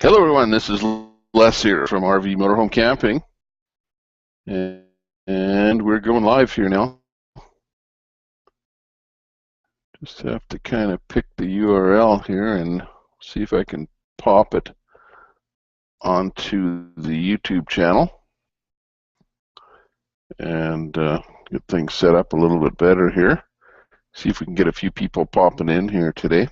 Hello, everyone. This is Les here from RV Motorhome Camping, and we're going live here now. Just have to kind of pick the URL here and see if I can pop it onto the YouTube channel and get things set up a little bit better here. See if we can get a few people popping in here today.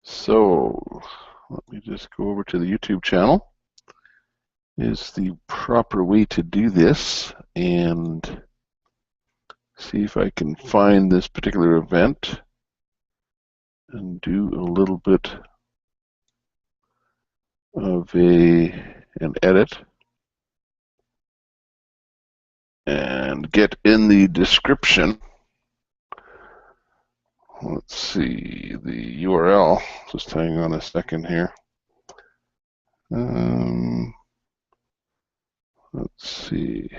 So let me just go over to the YouTube channel. Is the proper way to do this, and see if I can find this particular event and do a little bit of an edit and get in the description. Let's see the URL. Just hang on a second here. Let's see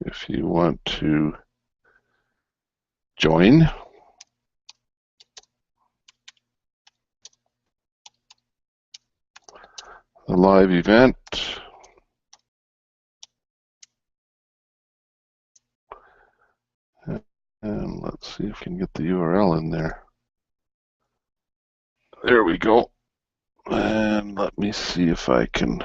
if you want to join. The live event. And let's see if we can get the URL in there. There we go. And let me see if I can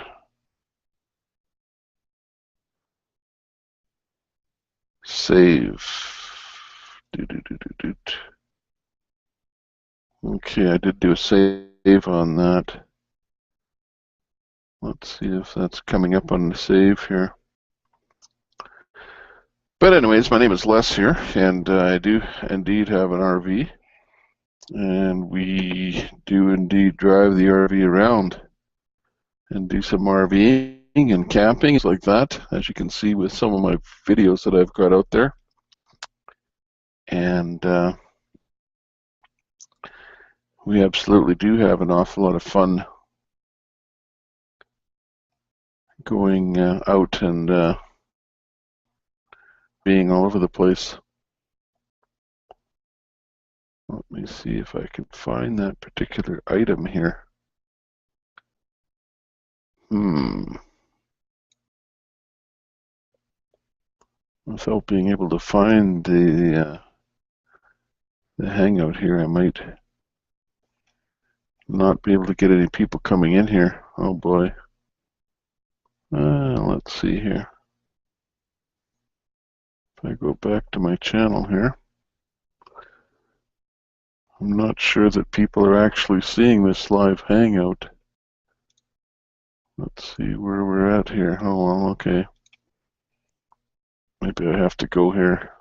save. Okay, I did do a save on that. Let's see if that's coming up on the save here. But anyways, my name is Les here, and I do indeed have an RV. And we do indeed drive the RV around and do some RVing and camping, things like that, as you can see with some of my videos that I've got out there. And we absolutely do have an awful lot of fun going out and being all over the place. Let me see if I can find that particular item here. Without being able to find the hangout here, I might not be able to get any people coming in here. Oh boy. Let's see here. If I go back to my channel here, I'm not sure that people are actually seeing this live hangout. Let's see where we're at here. Oh well, okay. Maybe I have to go here.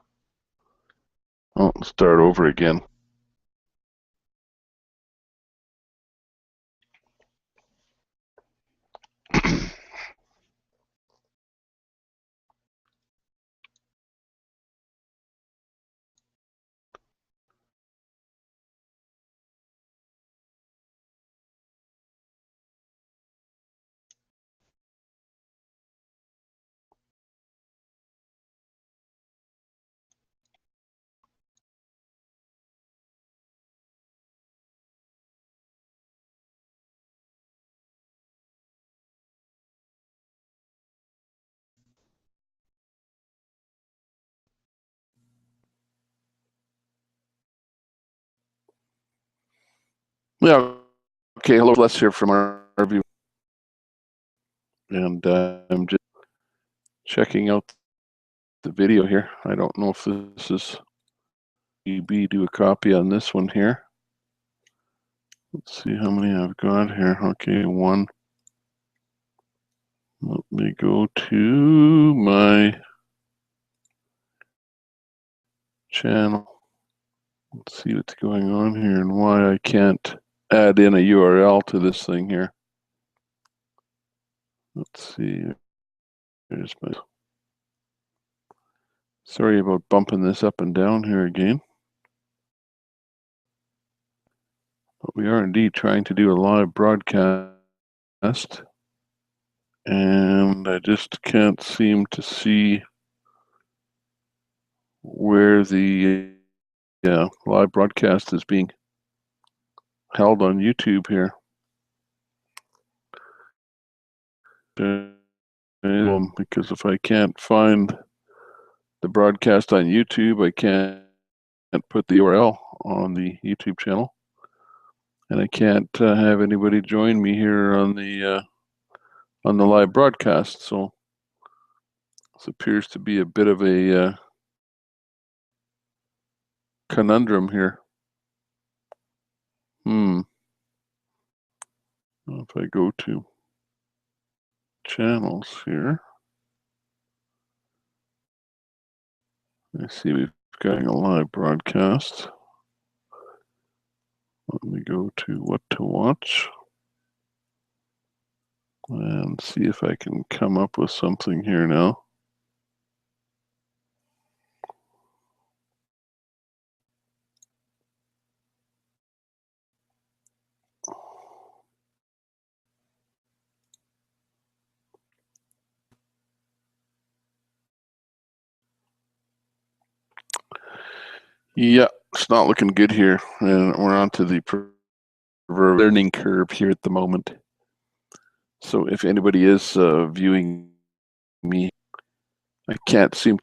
Oh, start over again. Yeah, okay, hello, Les here from our review. And I'm just checking out the video here. I don't know if this is EB, do a copy on this one here. Let's see how many I've got here. Okay, one. Let me go to my channel. Let's see what's going on here and why I can't add in a URL to this thing here. Let's see. There's my. Sorry about bumping this up and down here again. But we are indeed trying to do a live broadcast. And I just can't seem to see where the live broadcast is being held on YouTube here. because if I can't find the broadcast on YouTube, I can't put the URL on the YouTube channel, and I can't have anybody join me here on the live broadcast. So this appears to be a bit of a conundrum here. If I go to channels here, I see we've got a live broadcast. Let me go to what to watch and see if I can come up with something here now. Yeah, it's not looking good here, and we're onto the learning curve here at the moment. So if anybody is viewing me, I can't seem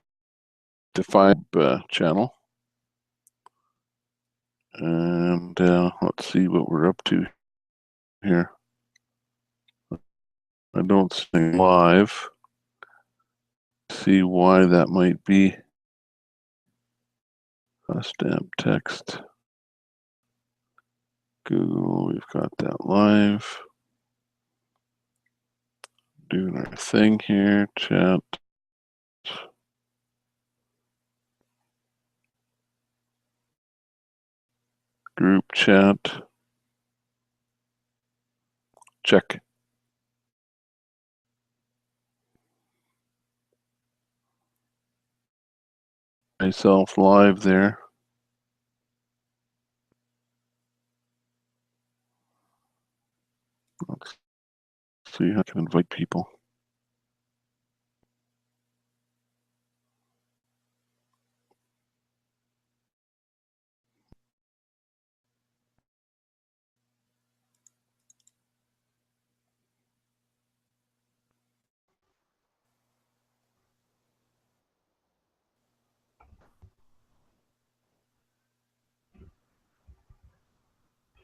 to find the channel. And let's see what we're up to here. I don't see live. See why that might be. Stamp text. Google, we've got that live. Doing our thing here, chat. Group chat. Check. Myself live there. Let's see how I can invite people.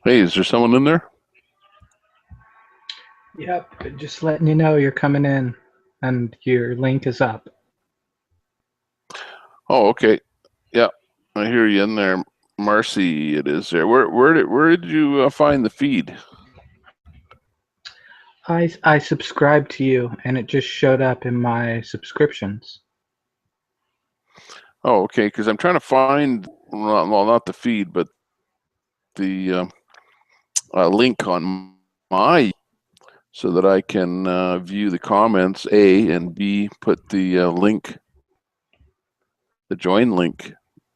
Hey, is there someone in there? Yep, just letting you know you're coming in and your link is up. Oh, okay. Yeah, I hear you in there. Marcy, it is there. Where did you find the feed? I subscribed to you and it just showed up in my subscriptions. Oh, okay, because I'm trying to find, well, not the feed, but the link on my, so that I can view the comments, A, and B, put the link, the join link.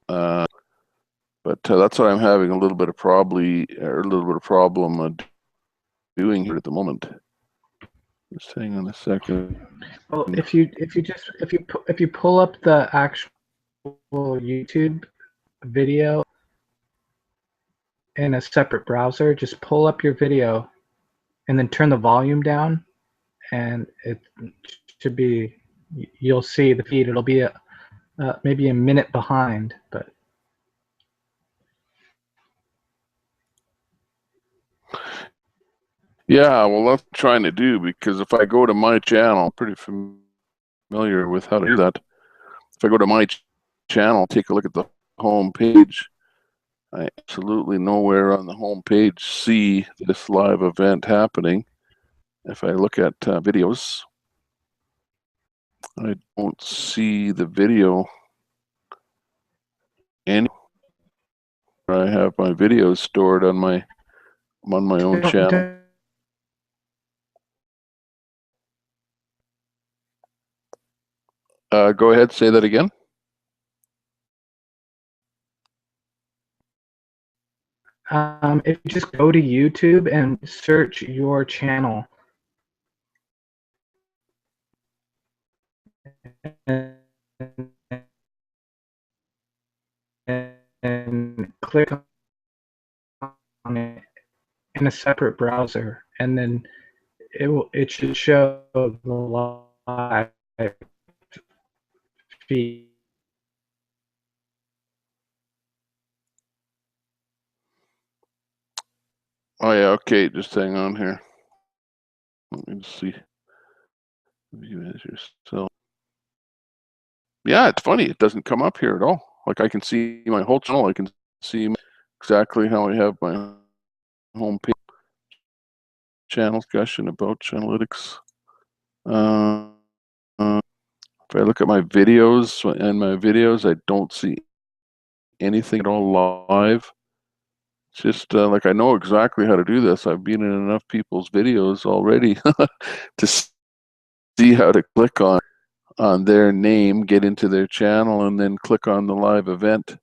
But that's what I'm having a little bit of problem doing here at the moment. Just hang on a second. Well, if you pull up the actual YouTube video in a separate browser, just pull up your video and then turn the volume down, and it should be, you'll see the feed. It'll be maybe a minute behind, but Yeah, well, that's what I'm trying to do, because if I go to my channel, I'm pretty familiar with how to do that. If I go to my channel, take a look at the home page, I absolutely nowhere on the home page see this live event happening. If I look at videos, I don't see the video anywhere. I have my videos stored on my own channel. Go ahead, say that again. If you just go to YouTube and search your channel and click on it in a separate browser, and then it should show the live feed. Oh yeah, okay, just hang on here. Let me just see. View as yourself. Yeah, it's funny. It doesn't come up here at all. Like I can see my whole channel. I can see exactly how I have my home page, channel discussion, about analytics. If I look at my videos I don't see anything at all live. It's just like I know exactly how to do this. I've been in enough people's videos already to see how to click on their name, get into their channel, and then click on the live event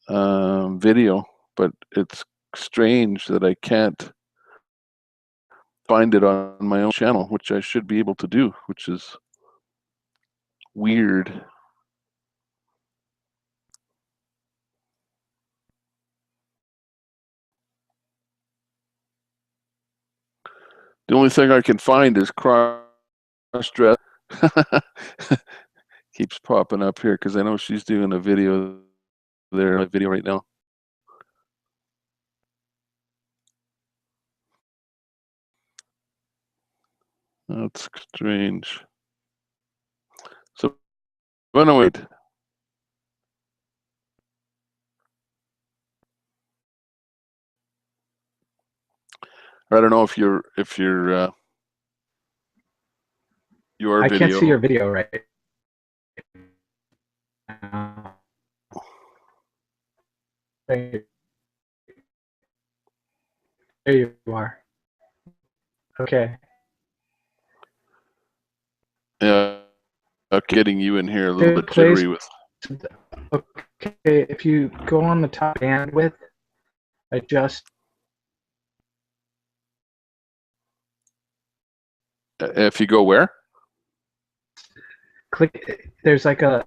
video. But it's strange that I can't find it on my own channel, which I should be able to do, which is weird. The only thing I can find is cross-dress. Keeps popping up here because I know she's doing a video there, a video right now. That's strange. So, anyway, I don't know if your I can't see your video. video right now. There you are. Okay. Yeah, getting you in here a little bit jittery with. Okay, if you go on the top bandwidth, adjust. If you go where? Click. There's like a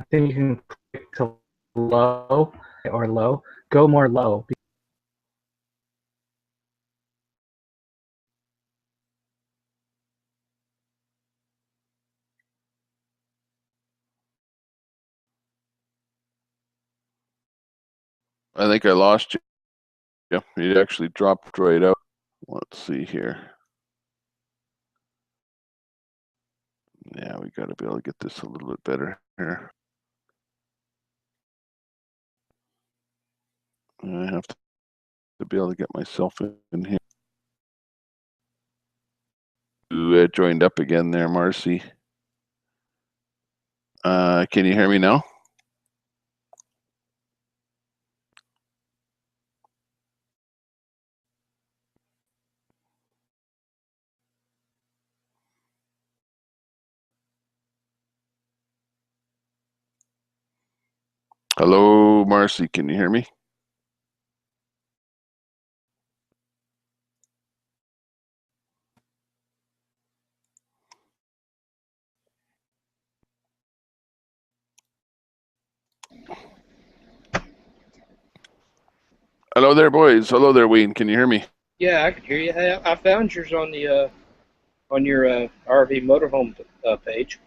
thing you can click to low or low. Go more low. I think I lost you. Yeah, you actually dropped right out. Let's see here. Yeah, we got to be able to get this a little bit better here. I have to be able to get myself in here. You joined up again there, Marcy. Can you hear me now? Hello, Marcy, can you hear me? Hello there, boys. Hello there, Wayne. Can you hear me? Yeah, I can hear you. Hey, I found yours on your RV motorhome page.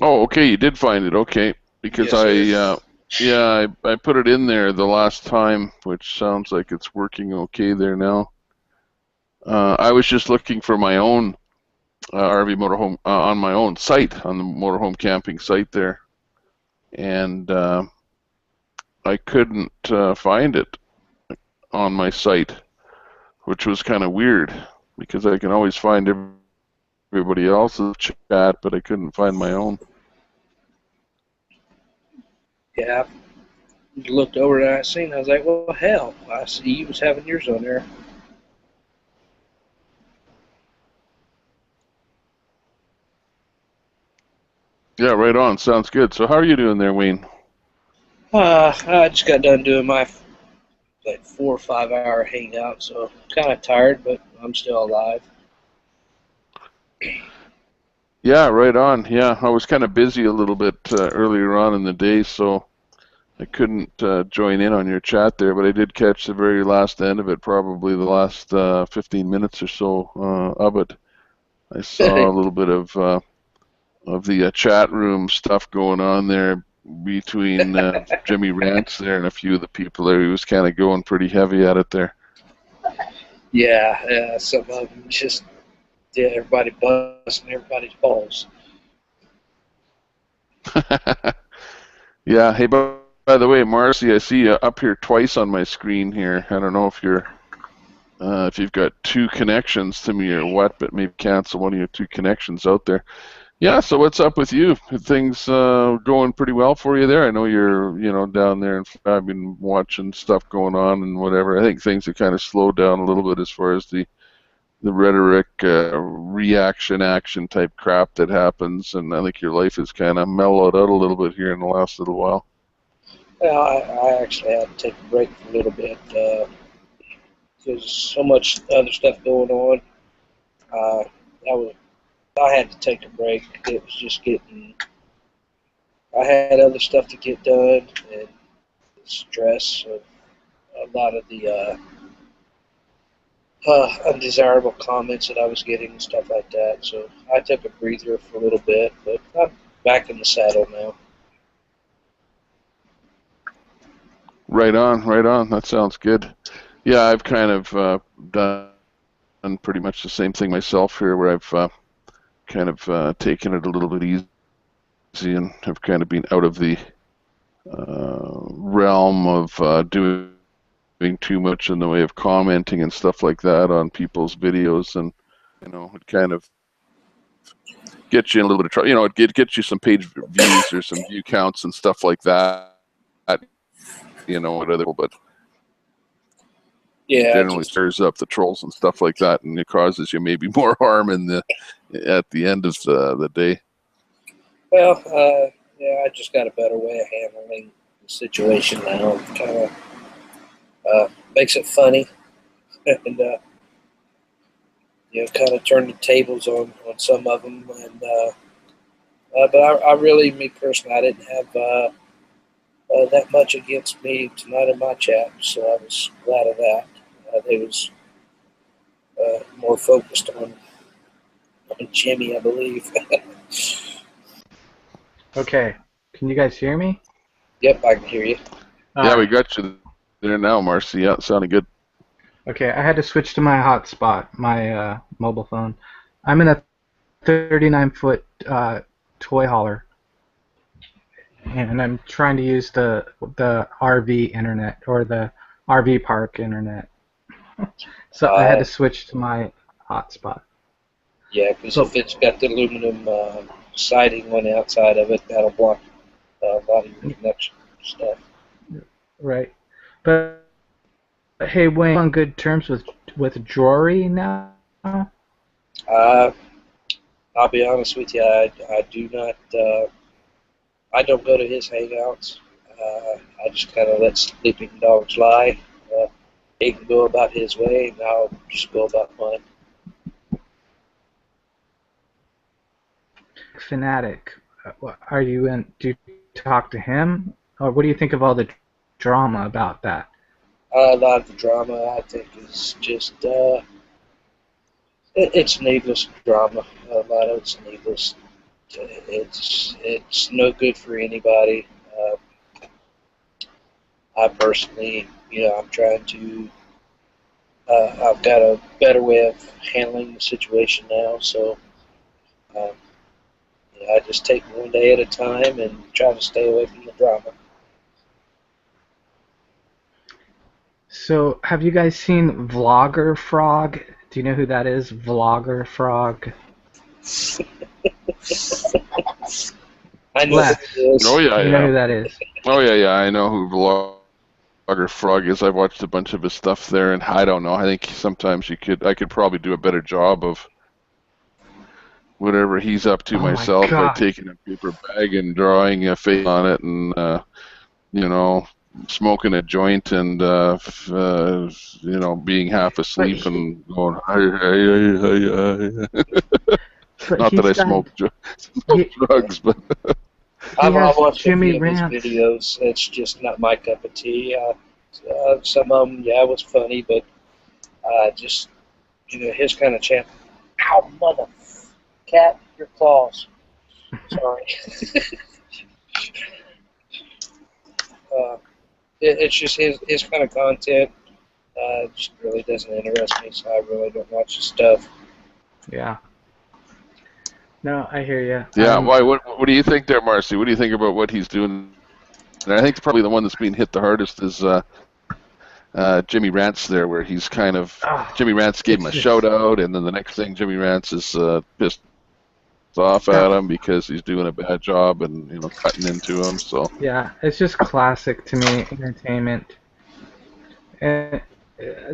Oh, okay. You did find it. Okay, because Yes, yeah, I put it in there the last time, which sounds like it's working okay there now. I was just looking for my own RV motorhome on my own site, on the motorhome camping site there, and I couldn't find it on my site, which was kind of weird because I can always find everybody else's chat, but I couldn't find my own. yeah. I looked over and I seen. I was like, well, hell, I see you was having yours on there. Yeah, right on. Sounds good. So how are you doing there, Wayne? I just got done doing my like 4 or 5 hour hangout, so kind of tired, but I'm still alive. Yeah, right on. Yeah, I was kind of busy a little bit earlier on in the day, so couldn't join in on your chat there, but I did catch the very last end of it, probably the last 15 minutes or so of it. I saw a little bit of the chat room stuff going on there between Jimmy Rance there and a few of the people there. He was kind of going pretty heavy at it there. Yeah, some of them just everybody busting everybody's balls. Yeah. Hey, by the way, Marcy, I see you up here twice on my screen here. I don't know if you're if you've got two connections to me or what, but maybe cancel one of your two connections out there. Yeah. So what's up with you? Things going pretty well for you there? I know you're down there, and I've been watching stuff going on and whatever. I think things have kind of slowed down a little bit as far as the rhetoric, reaction, action type crap that happens, and I think your life has kind of mellowed out a little bit here in the last little while. Well, I actually had to take a break for a little bit. There's so much other stuff going on. I had to take a break. It was just I had other stuff to get done, and the stress of a lot of the undesirable comments that I was getting and stuff like that. So I took a breather for a little bit, but I'm back in the saddle now. Right on, right on. That sounds good. Yeah, I've kind of done pretty much the same thing myself here, where I've kind of taken it a little bit easy and have kind of been out of the realm of doing too much in the way of commenting and stuff like that on people's videos, and it kind of gets you in a little bit of trouble. It gets you some page views or some view counts and stuff like that. But Yeah, generally stirs up the trolls and stuff like that, and it causes you maybe more harm at the end of the day. Well, yeah, I just got a better way of handling the situation now. Kind of makes it funny, and kind of turn the tables on some of them. And but I really, me personally, I didn't have that much against me tonight in my chat, so I was glad of that. They was more focused on Jimmy, I believe. Okay, can you guys hear me? Yep, I can hear you. Yeah, we got you there now, Marcy. Yeah, it sounded good. Okay, I had to switch to my hotspot, my mobile phone. I'm in a 39-foot toy hauler, and I'm trying to use the RV internet, or the RV park internet. So I had to switch to my hotspot. Yeah, because if it's got the aluminum siding on the outside of it, that'll block a lot of your connection stuff. Right. But hey, Wayne, on good terms with Jory now? I'll be honest with you, I do not. I don't go to his hangouts. I just kind of let sleeping dogs lie. He can go about his way, and I'll just go about mine. Fanatic, are you in? Do you talk to him, or what do you think of all the drama about that? A lot of the drama, I think, is just it's needless drama. A lot of it's needless. It's no good for anybody. I personally, I'm trying to. I've got a better way of handling the situation now, so. I just take one day at a time and try to stay away from the drama. So, have you guys seen Vlogger Frog? Do you know who that is? Vlogger Frog? I know who it is. Oh, yeah, You know who that is? Oh, yeah. I know who Vlogger Frog is. I've watched a bunch of his stuff there, and I don't know. I think sometimes I could probably do a better job of whatever he's up to myself by taking a paper bag and drawing a face on it and, smoking a joint and, being half asleep and going, Not that I smoke drugs, but He I've has watched a Jimmy few of his rants. videos. It's just not my cup of tea. Some of them, yeah, it was funny, but just his kind of chant. Ow, mother cat, your claws. Sorry. It's just his kind of content. Just really doesn't interest me, so I really don't watch his stuff. Yeah. No, I hear you. Yeah. Why? What do you think there, Marcy? What do you think about what he's doing? And I think probably the one that's being hit the hardest is Jimmy Rants there, where he's kind of Jimmy Rants gave him a shout out, and then the next thing Jimmy Rants is pissed off at him because he's doing a bad job and cutting into him. So yeah, it's just classic to me entertainment, and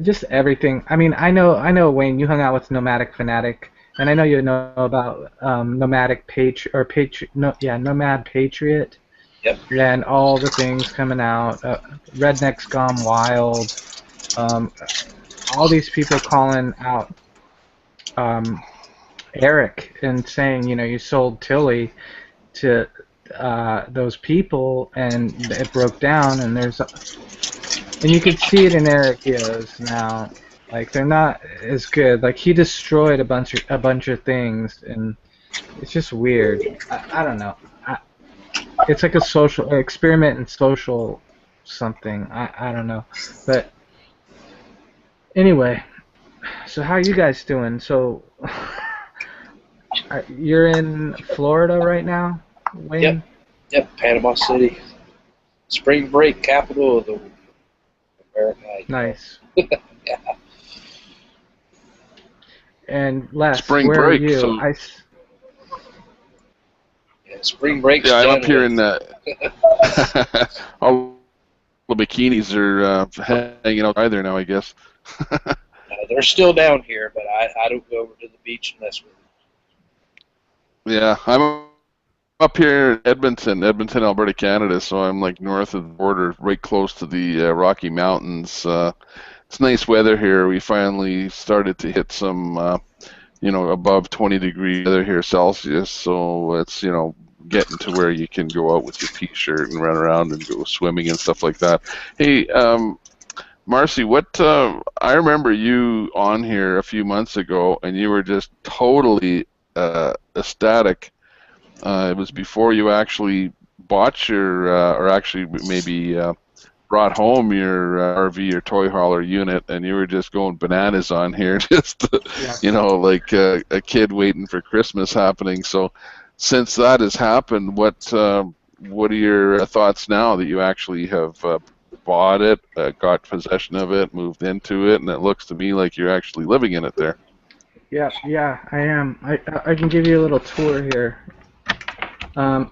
just everything. I mean, I know Wayne. You hung out with Nomadic Fanatic, and I know you know about Nomad Patriot. Yep. And all the things coming out, Rednecks Gone Wild, all these people calling out Eric and saying, you sold Tilly to those people, and it broke down, and you can see it in Eric videos now. Like, they're not as good. Like, he destroyed a bunch of things, and it's just weird. I don't know. It's like a social experiment in social something. I don't know. But anyway, so how are you guys doing? So you're in Florida right now, Wayne? Yep, Panama City. Spring break capital of the American. Nice. Yeah. And Les, Spring where break, are you? so- Spring break's yeah, I'm done up here with. in all the bikinis are hanging out either now, I guess. They're still down here, but I don't go over to the beach and mess with them. Yeah, I'm up here in Edmonton, Alberta, Canada, so I'm like north of the border, right close to the Rocky Mountains. It's nice weather here. We finally started to hit some, above 20-degree weather here Celsius, so it's, getting to where you can go out with your t-shirt and run around and go swimming and stuff like that. Hey, Marcy, I remember you on here a few months ago, and you were just totally ecstatic. It was before you actually bought your, or actually maybe brought home your RV or toy hauler unit, and you were just going bananas on here, just like a kid waiting for Christmas happening. So, since that has happened, what are your thoughts now that you actually have bought it, got possession of it, moved into it, and it looks to me like you're actually living in it there? Yeah, I am. I can give you a little tour here.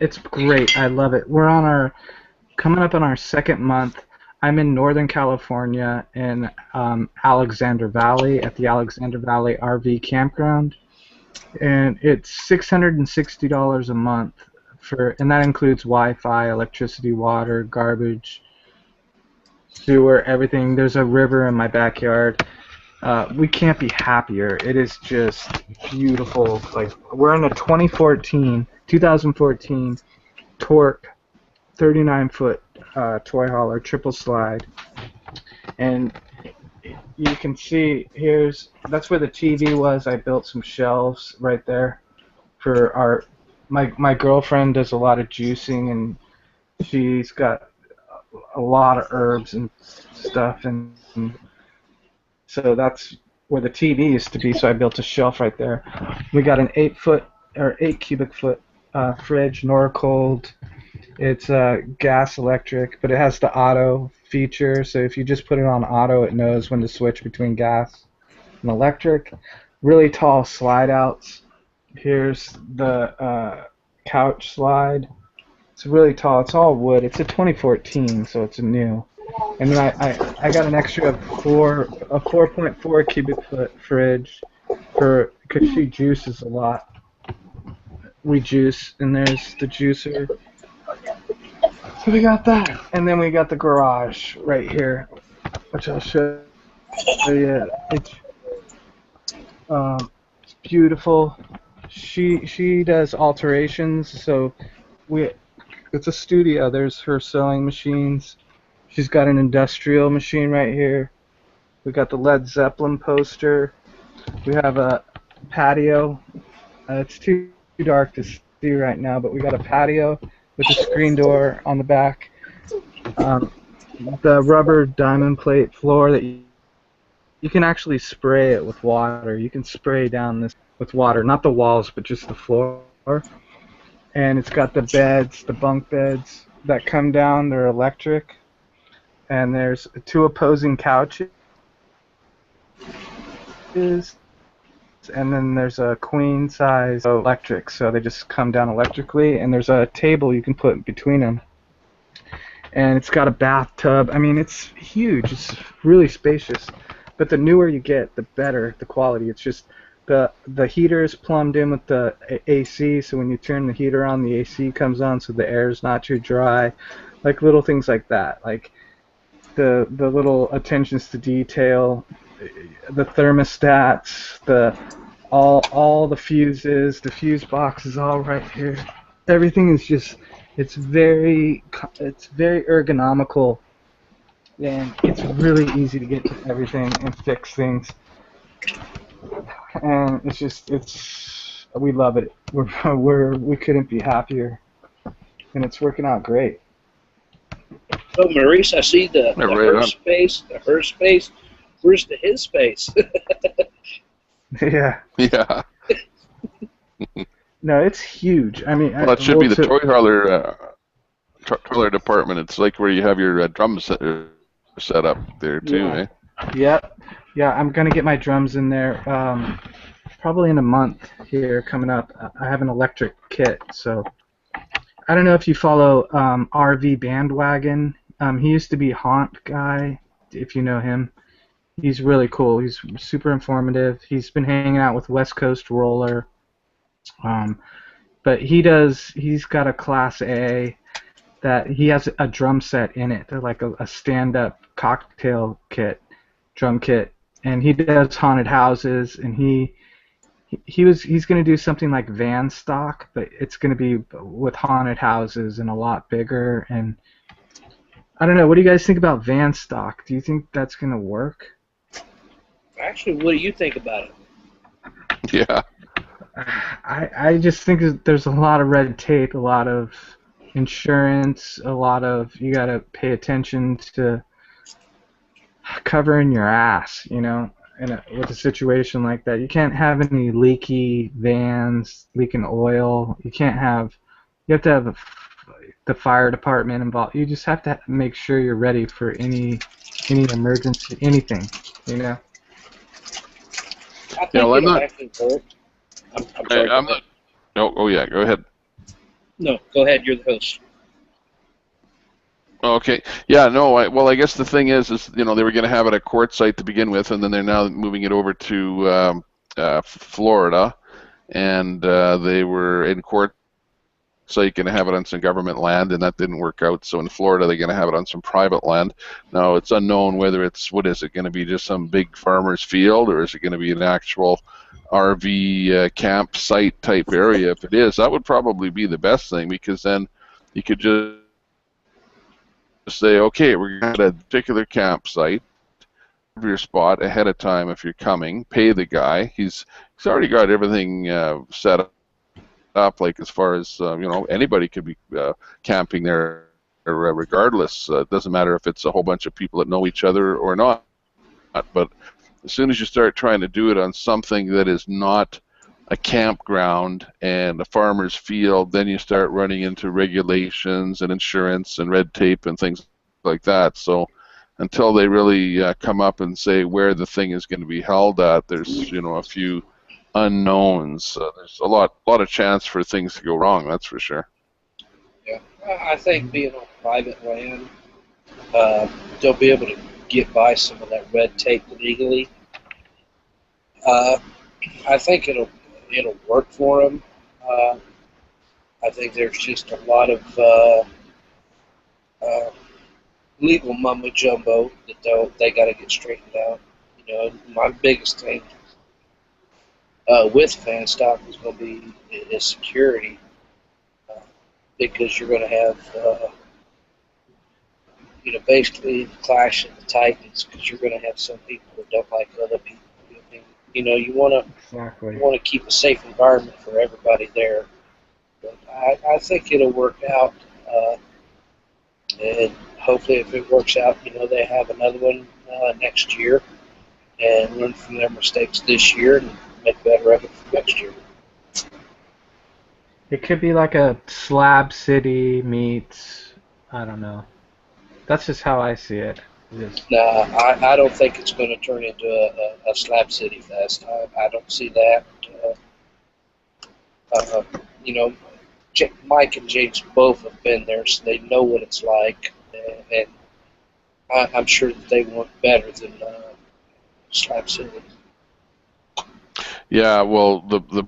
It's great. I love it. We're coming up on our second month. I'm in Northern California in Alexander Valley at the Alexander Valley RV Campground, and it's $660 a month and that includes Wi-Fi, electricity, water, garbage, sewer, everything. There's a river in my backyard. We can't be happier. It is just beautiful. Like, we're in a 2014 Torque 39-foot toy hauler, triple slide, and you can see that's where the TV was. I built some shelves right there for my girlfriend does a lot of juicing, and she's got a lot of herbs and stuff, and so that's where the TV used to be, so I built a shelf right there. We got an 8 cubic foot fridge, Norcold. It's gas electric, but it has the auto feature, so if you just put it on auto, it knows when to switch between gas and electric. Really tall slide outs. Here's the couch slide. It's really tall. It's all wood. It's a 2014, so it's new. And then I got an extra 4.4 cubic foot fridge because she juices a lot. We juice, and there's the juicer. So we got that, and then we got the garage right here, which I'll show you. It's beautiful. She does alterations, so it's a studio. There's her sewing machines. She's got an industrial machine right here. We got the Led Zeppelin poster. We have a patio. It's too dark to see right now, but we got a patio with a screen door on the back. The rubber diamond plate floor that you can actually spray it with water. You can spray down this with water, not the walls, but just the floor. And it's got the beds, the bunk beds that come down. They're electric. And there's 2 opposing couches. And then there's a queen size electric, so they just come down electrically. And there's a table you can put between them. And it's got a bathtub. I mean, it's huge. It's really spacious. But the newer you get, the better the quality. It's just the heater is plumbed in with the AC, so when you turn the heater on, the AC comes on, so the air is not too dry. Like little things like that. Like the little attentions to detail, the thermostats, all the fuses, the fuse box is all right here. Everything is just, it's very ergonomical, and it's really easy to get to everything and fix things. And we love it. We couldn't be happier, and it's working out great. So Maurice, I see the her space, Where's the his space? Yeah. Yeah. No, it's huge. I mean, well, that should be the toy hauler department. It's like where you have your drums set up there too, yeah. eh? Yep. Yeah, I'm gonna get my drums in there probably in a month here coming up. I have an electric kit, so I don't know if you follow RV Bandwagon. He used to be Haunt Guy, if you know him. He's really cool. He's super informative. He's been hanging out with West Coast Roller. But he's got a Class A that he has a drum set in it. They're like a stand-up cocktail kit, drum kit. And he does haunted houses, and he's going to do something like Van Stock, but it's going to be with haunted houses and a lot bigger. And I don't know, what do you guys think about Van Stock? Do you think that's going to work? Actually, what do you think about it? Yeah. I just think that there's a lot of red tape, a lot of insurance, you got to pay attention to covering your ass, with a situation like that. You can't have any leaky vans, leaking oil. You have to have the fire department involved. You just have to make sure you're ready for any emergency, anything, I think it'll actually work. I'm sorry. I'm not. No. Oh yeah. Go ahead. No, go ahead. You're the host. Okay. Yeah. No. Well, I guess the thing is they were going to have it at Quartzsite to begin with, and then they're now moving it over to Florida, and they were in Quartzsite going to have it on some government land, and that didn't work out. So in Florida, they're going to have it on some private land. Now it's unknown whether what is it going to be, just some big farmer's field, or is it going to be an actual RV campsite type area? If it is, that would probably be the best thing, because then you could just say, okay, we're going to have a particular campsite, have your spot ahead of time if you're coming, pay the guy. He's already got everything set up, like as far as anybody could be camping there regardless. It doesn't matter if it's a whole bunch of people that know each other or not. But as soon as you start trying to do it on something that is not a campground and a farmer's field, then you start running into regulations and insurance and red tape and things like that. So until they really come up and say where the thing is going to be held at, there's a few unknowns. There's a lot of chance for things to go wrong, that's for sure. Yeah, I think being on private land, they'll be able to get by some of that red tape legally. I think it'll work for them. I think there's just a lot of legal mumbo jumbo that they got to get straightened out. My biggest thing with fan stock is going to be is security, because you're going to have, basically the clash of the titans, because you're going to have some people that don't like other people. You want to Exactly. keep a safe environment for everybody there. But I think it'll work out, and hopefully, if it works out, they have another one next year and learn from their mistakes this year and make better of it for next year. It could be like a Slab City meets, I don't know. That's just how I see it. Just, Nah, I don't think it's going to turn into a Slab City Fest. I don't see that. Uh, you know, Mike and James both have been there, so they know what it's like, and I'm sure that they want better than Slab City. Yeah, well, the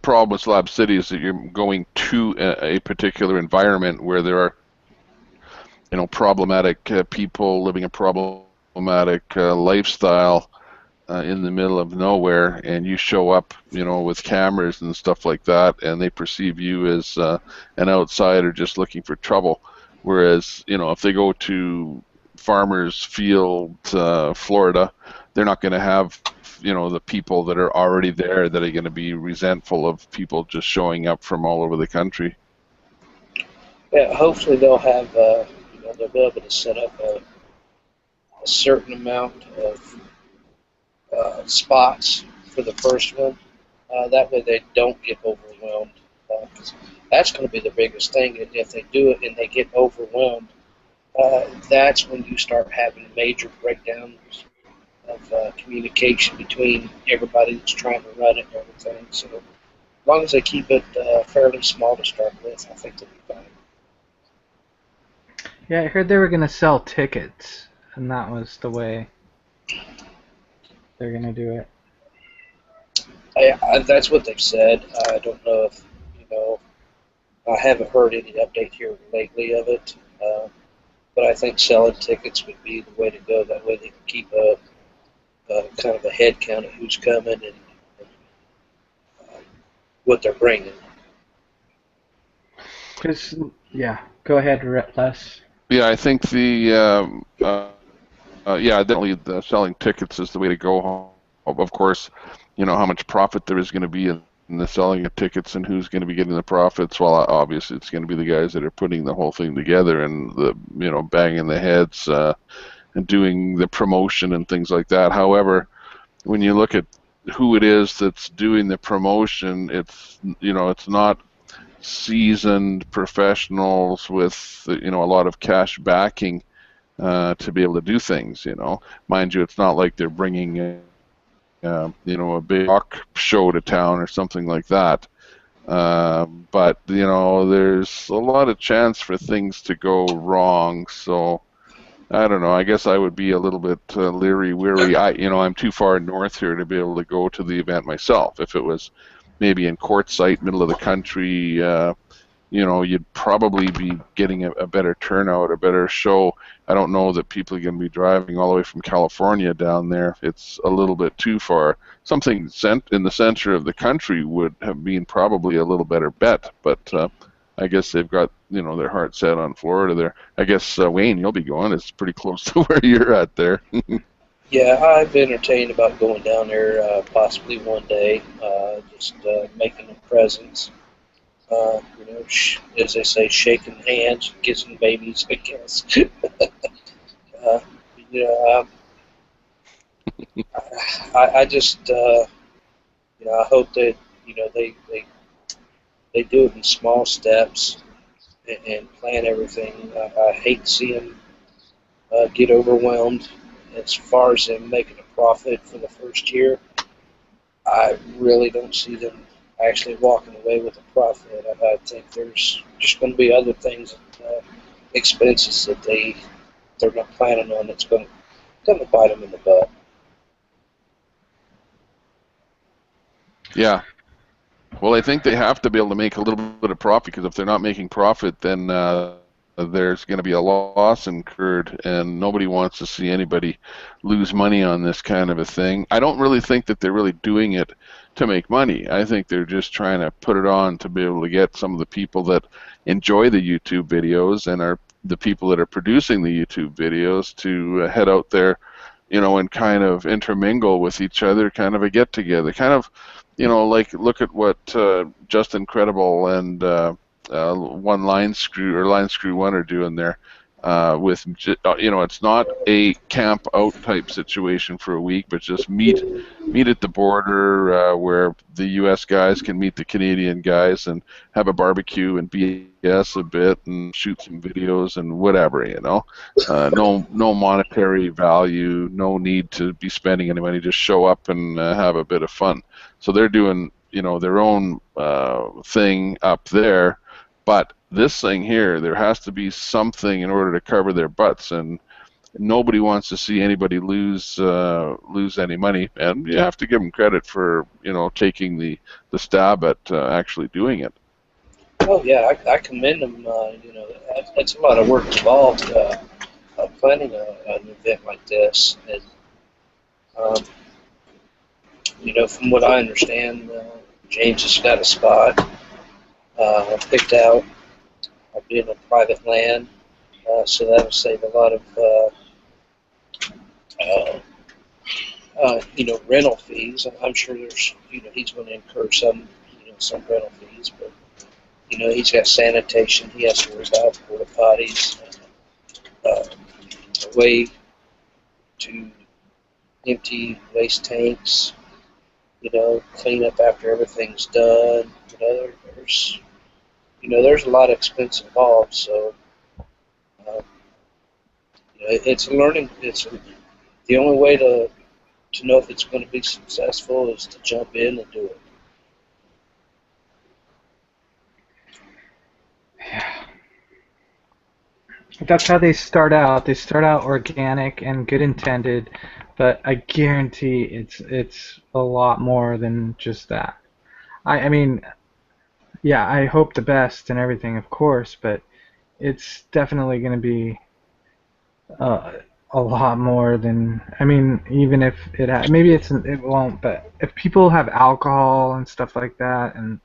problem with Slab City is that you're going to a particular environment where there are, problematic people living a problematic lifestyle in the middle of nowhere, and you show up, with cameras and stuff like that, and they perceive you as an outsider just looking for trouble. Whereas, if they go to Farmers Field, Florida, they're not going to have, the people that are already there that are going to be resentful of people just showing up from all over the country. Yeah, hopefully they'll have, they'll be able to set up a certain amount of spots for the first one. That way they don't get overwhelmed. 'Cause that's going to be the biggest thing. And if they do it and they get overwhelmed, that's when you start having major breakdowns of communication between everybody that's trying to run it and everything. So as long as they keep it fairly small to start with, I think they'll be fine. yeah, I heard they were going to sell tickets, and that was the way they're going to do it. That's what they've said. I don't know if, I haven't heard any update here lately of it. But I think selling tickets would be the way to go. That way they can keep a kind of a head count of who's coming and what they're bringing. Because, yeah, go ahead, Les. Yeah, I think definitely the selling tickets is the way to go. Of course, how much profit there is going to be in the selling of tickets and who's going to be getting the profits. Well, obviously it's going to be the guys that are putting the whole thing together and banging the heads and doing the promotion and things like that. However, when you look at who it is that's doing the promotion, it's not seasoned professionals with a lot of cash backing to be able to do things. Mind you, it's not like they're bringing a big rock show to town or something like that. But there's a lot of chance for things to go wrong. So I don't know. I guess I would be a little bit leery, weary. I'm too far north here to be able to go to the event myself. If it was maybe in Quartzsite, middle of the country, you'd probably be getting a better turnout, a better show. I don't know that people are going to be driving all the way from California down there. It's a little bit too far. Something in the center of the country would have been probably a little better bet, but I guess they've got their heart set on Florida there. I guess Wayne, you'll be going. It's pretty close to where you're at there. Yeah, I've entertained about going down there possibly one day, just making a presence. As they say, shaking hands, kissing babies, I guess. uh, you know, I just, I hope that, they do it in small steps and plan everything. I hate to see them get overwhelmed as far as them making a profit for the first year. I really don't see them actually walking away with a profit. I think there's just going to be other things, expenses that they're not planning on that's going to bite them in the butt. Yeah. Well, I think they have to be able to make a little bit of profit, because if they're not making profit, then there's going to be a loss incurred, and nobody wants to see anybody lose money on this kind of a thing. I don't really think that they're really doing it to make money. I think they're just trying to put it on to be able to get some of the people that enjoy the YouTube videos and are the people that are producing the YouTube videos to head out there, and kind of intermingle with each other, kind of a get together, kind of, like look at what Just Incredible and One Line Screw or Line Screw One are doing there. With it's not a camp out type situation for a week, but just meet at the border where the U.S. guys can meet the Canadian guys and have a barbecue and BS a bit and shoot some videos and whatever. No monetary value, no need to be spending any money. Just show up and have a bit of fun. So they're doing their own thing up there, but this thing here, there has to be something in order to cover their butts, and nobody wants to see anybody lose any money. And you have to give them credit for taking the stab at actually doing it. Oh yeah, I commend them. That's a lot of work involved planning an event like this. And, from what I understand, James has got a spot picked out. Being a private land, so that'll save a lot of rental fees. I'm sure there's he's going to incur some rental fees, but he's got sanitation. He has to worry about porta potties, a way to empty waste tanks. Clean up after everything's done. There's a lot of expense involved, so it's a learning. The only way to know if it's going to be successful is to jump in and do it. Yeah, that's how they start out. They start out organic and good intended, but I guarantee it's a lot more than just that. I mean. Yeah, I hope the best and everything, of course, but it's definitely going to be a lot more than. I mean, even if maybe it won't, but if people have alcohol and stuff like that, and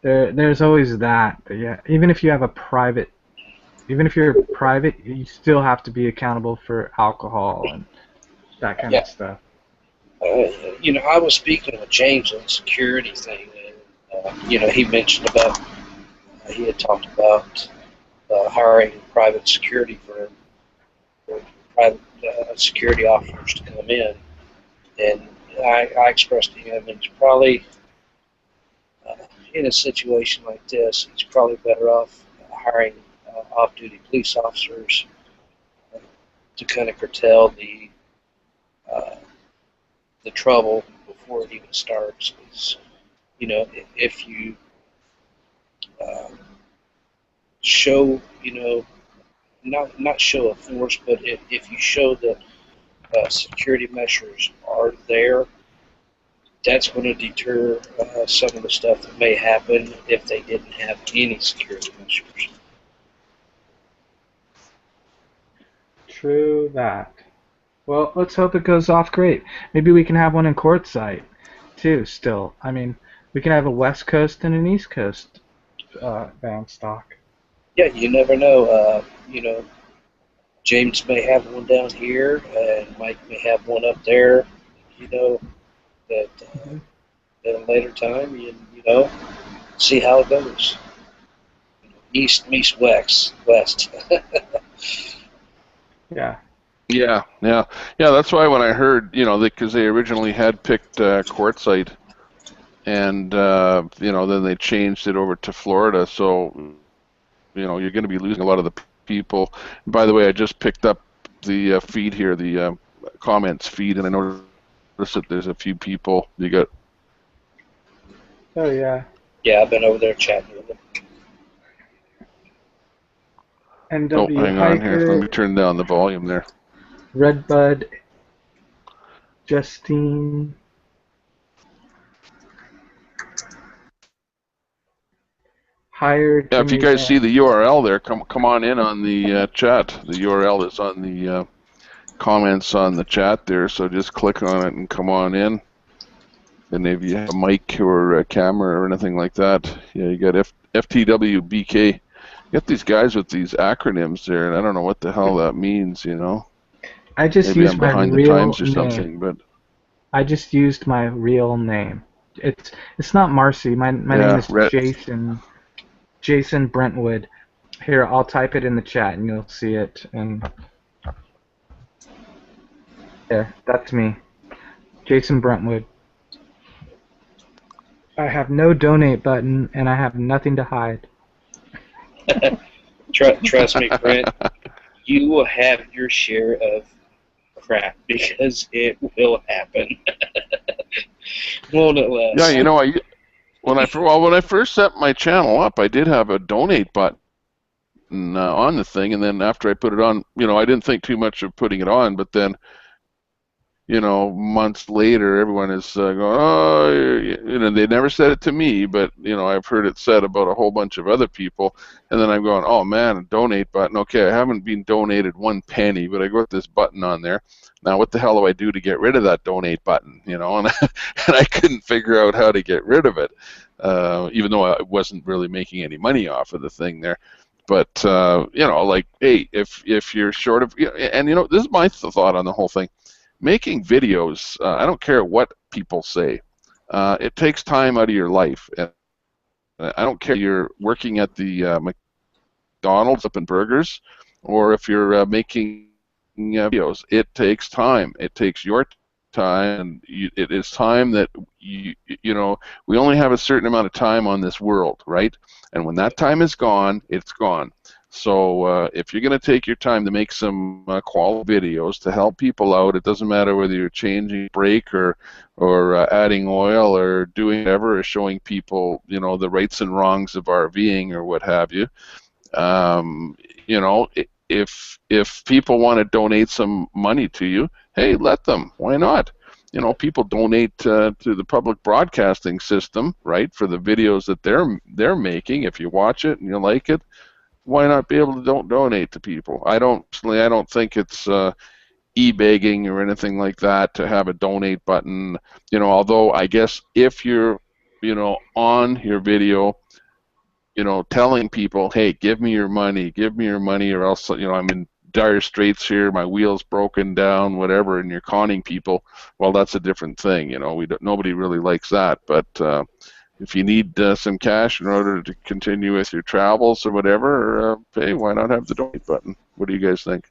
there's always that. But yeah, even if you're private, you still have to be accountable for alcohol and that kind of stuff. I was speaking with James on the security thing. He mentioned about he had talked about hiring a private security firm for private security officers to come in, and I expressed to him it's probably in a situation like this, he's probably better off hiring off-duty police officers to kind of curtail the trouble before it even starts. Because, if you show, not show a force, but if you show that security measures are there, that's going to deter some of the stuff that may happen if they didn't have any security measures. True that. Well, let's hope it goes off great. Maybe we can have one in Quartzsite, too, still. I mean, we can have a West Coast and an East Coast band stock. Yeah, you never know. James may have one down here, and Mike may have one up there, that at a later time, see how it goes. East meets west. Yeah. Yeah. That's why when I heard, because they originally had picked Quartzsite, and then they changed it over to Florida. So, you're going to be losing a lot of the people. And by the way, I just picked up the feed here, the comments feed, and I noticed that there's a few people. You got. Oh yeah. Yeah, I've been over there chatting with them. NW hang on here. Let me turn down the volume there. Redbud, Justine, hired. Yeah, if you guys see the URL there, come on in on the chat. The URL is on the comments on the chat there, so just click on it and come on in. and if you have a mic or a camera or anything like that, yeah, you got FTWBK. You got these guys with these acronyms there, and I don't know what the hell that means, you know. I just Maybe used I'm my behind the real times or name. something, but I just used my real name. It's not Marcy. My name yeah, is Jason Brentwood. Here, I'll type it in the chat and you'll see it. And there, that's me, Jason Brentwood. I have no donate button and I have nothing to hide. Trust me, Brent, you will have your share of crap because it will happen. Won't it, Les? yeah, you know, when I first set my channel up, I did have a donate button on the thing, and then after I put it on, you know, I didn't think too much of putting it on, but then, you know, months later, everyone is going, oh, you know, they never said it to me, but, you know, I've heard it said about a whole bunch of other people, and then I'm going, oh man, a donate button. Okay, I haven't been donated 1 penny, but I got this button on there. Now, what the hell do I do to get rid of that donate button? You know, and I couldn't figure out how to get rid of it, even though I wasn't really making any money off of the thing there. But you know, like, hey, if you're short of, and you know, this is my thought on the whole thing. Making videos, I don't care what people say. It takes time out of your life. And I don't care if you're working at the McDonald's up in burgers, or if you're making videos. It takes time. It takes your time, and it is time that you know, we only have a certain amount of time on this world, right? And when that time is gone, it's gone. So if you're going to take your time to make some quality videos to help people out, it doesn't matter whether you're changing brake or adding oil or doing whatever, or showing people, you know, the rights and wrongs of RVing or what have you. You know, if people want to donate some money to you, hey, let them. Why not? You know, people donate to the public broadcasting system, right, for the videos that they're making. If you watch it and you like it, why not be able to donate to people? I don't think it's e-begging or anything like that to have a donate button. You know, although I guess if you're, you know, on your video, you know, telling people, hey, give me your money, or else, you know, I'm in dire straits here, my wheel's broken down, whatever, and you're conning people, well, that's a different thing. You know, nobody really likes that. But if you need some cash in order to continue with your travels or whatever, hey, why not have the donate button? What do you guys think?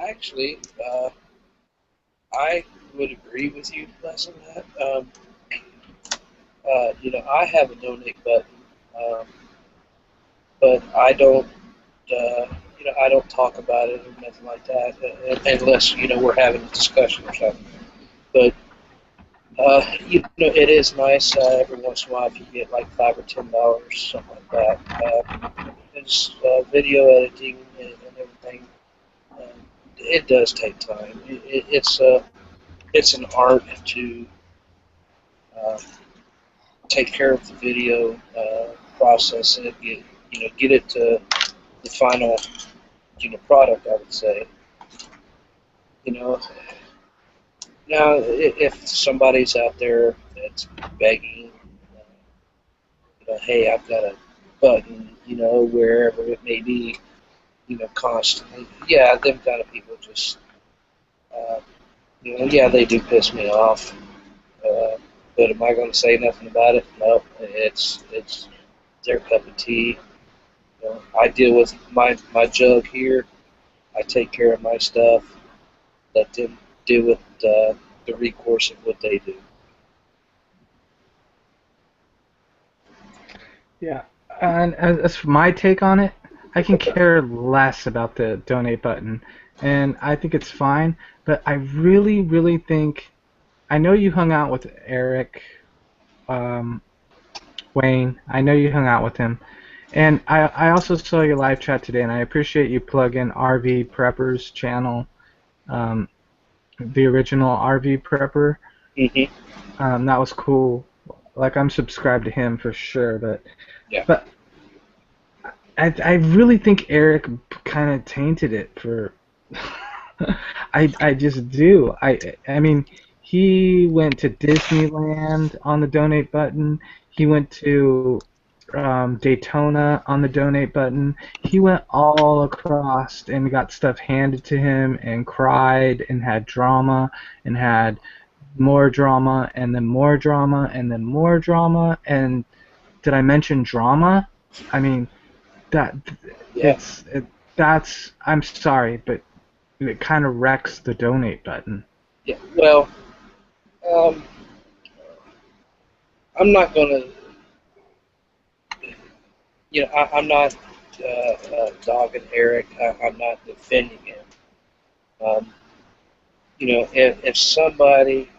Actually, I would agree with you, Les, on that. You know, I have a donate button, but I don't, you know, I don't talk about it or nothing like that, unless, you know, we're having a discussion or something. But you know, it is nice every once in a while if you get like $5 or $10, something like that. It's video editing and everything. It does take time. It's an art to take care of the video, process it, get it to the final, you know, product. I would say, you know. Now, if somebody's out there that's begging, you know, hey, I've got a button, you know, wherever it may be, you know, constantly, yeah, them kind of people just, you know, yeah, they do piss me off. But am I going to say nothing about it? No, it's their cup of tea. You know, I deal with my jug here. I take care of my stuff. Let them deal with the recourse of what they do. Yeah, and as for my take on it, I can care less about the donate button, and I think it's fine. But I really, really think, I know you hung out with Eric, Wayne. I know you hung out with him, and I also saw your live chat today, and I appreciate you plugging RV Prepper's channel, the original RV Prepper. Mm-hmm. That was cool. Like, I'm subscribed to him for sure, but Yeah. but I really think Eric kind of tainted it for. I just do. I mean, He went to Disneyland on the donate button. He went to Daytona on the donate button. He went all across and got stuff handed to him and cried and had drama and had more drama and then more drama and then more drama. And did I mention drama? I mean, that Yeah. that's, I'm sorry, but it kind of wrecks the donate button. Yeah. Well, um, I'm not going to. I'm not dogging Eric. I'm not defending him. Um, if somebody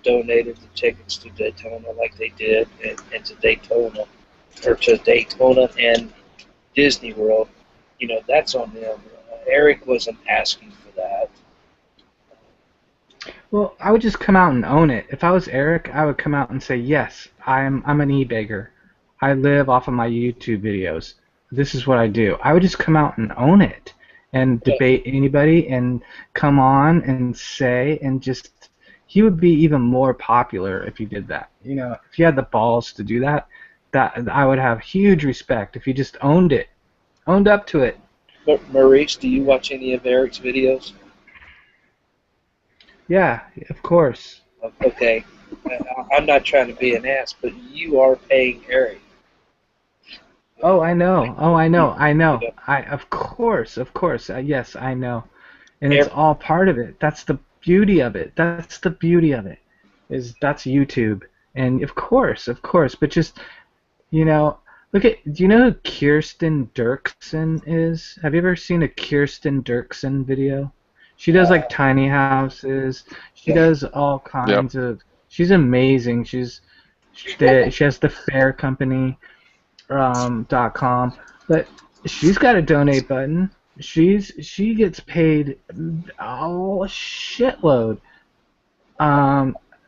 donated the tickets to Daytona like they did, and to Daytona, or to Daytona and Disney World, that's on them. Eric wasn't asking for that. Well, I would just come out and own it. If I was Eric, I would come out and say, yes, I'm an e-bagger. I live off of my YouTube videos. This is what I do. I would just come out and own it and debate anybody and come on and say and just, he would be even more popular if he did that. If he had the balls to do that, I would have huge respect if he just owned it, owned up to it. But Maurice, do you watch any of Eric's videos? Yeah, of course. Okay. I'm not trying to be an ass, but you are paying Eric. Oh, I know. Oh, I know. Of course. Yes, I know. And it's all part of it. That's the beauty of it. That's that's YouTube. And of course. But just, look at, do you know who Kirsten Dirksen is? Have you ever seen a Kirsten Dirksen video? She does like tiny houses. She does all kinds of. She's amazing. She has the Fair Company. .com, but she's got a donate button. She gets paid a shitload.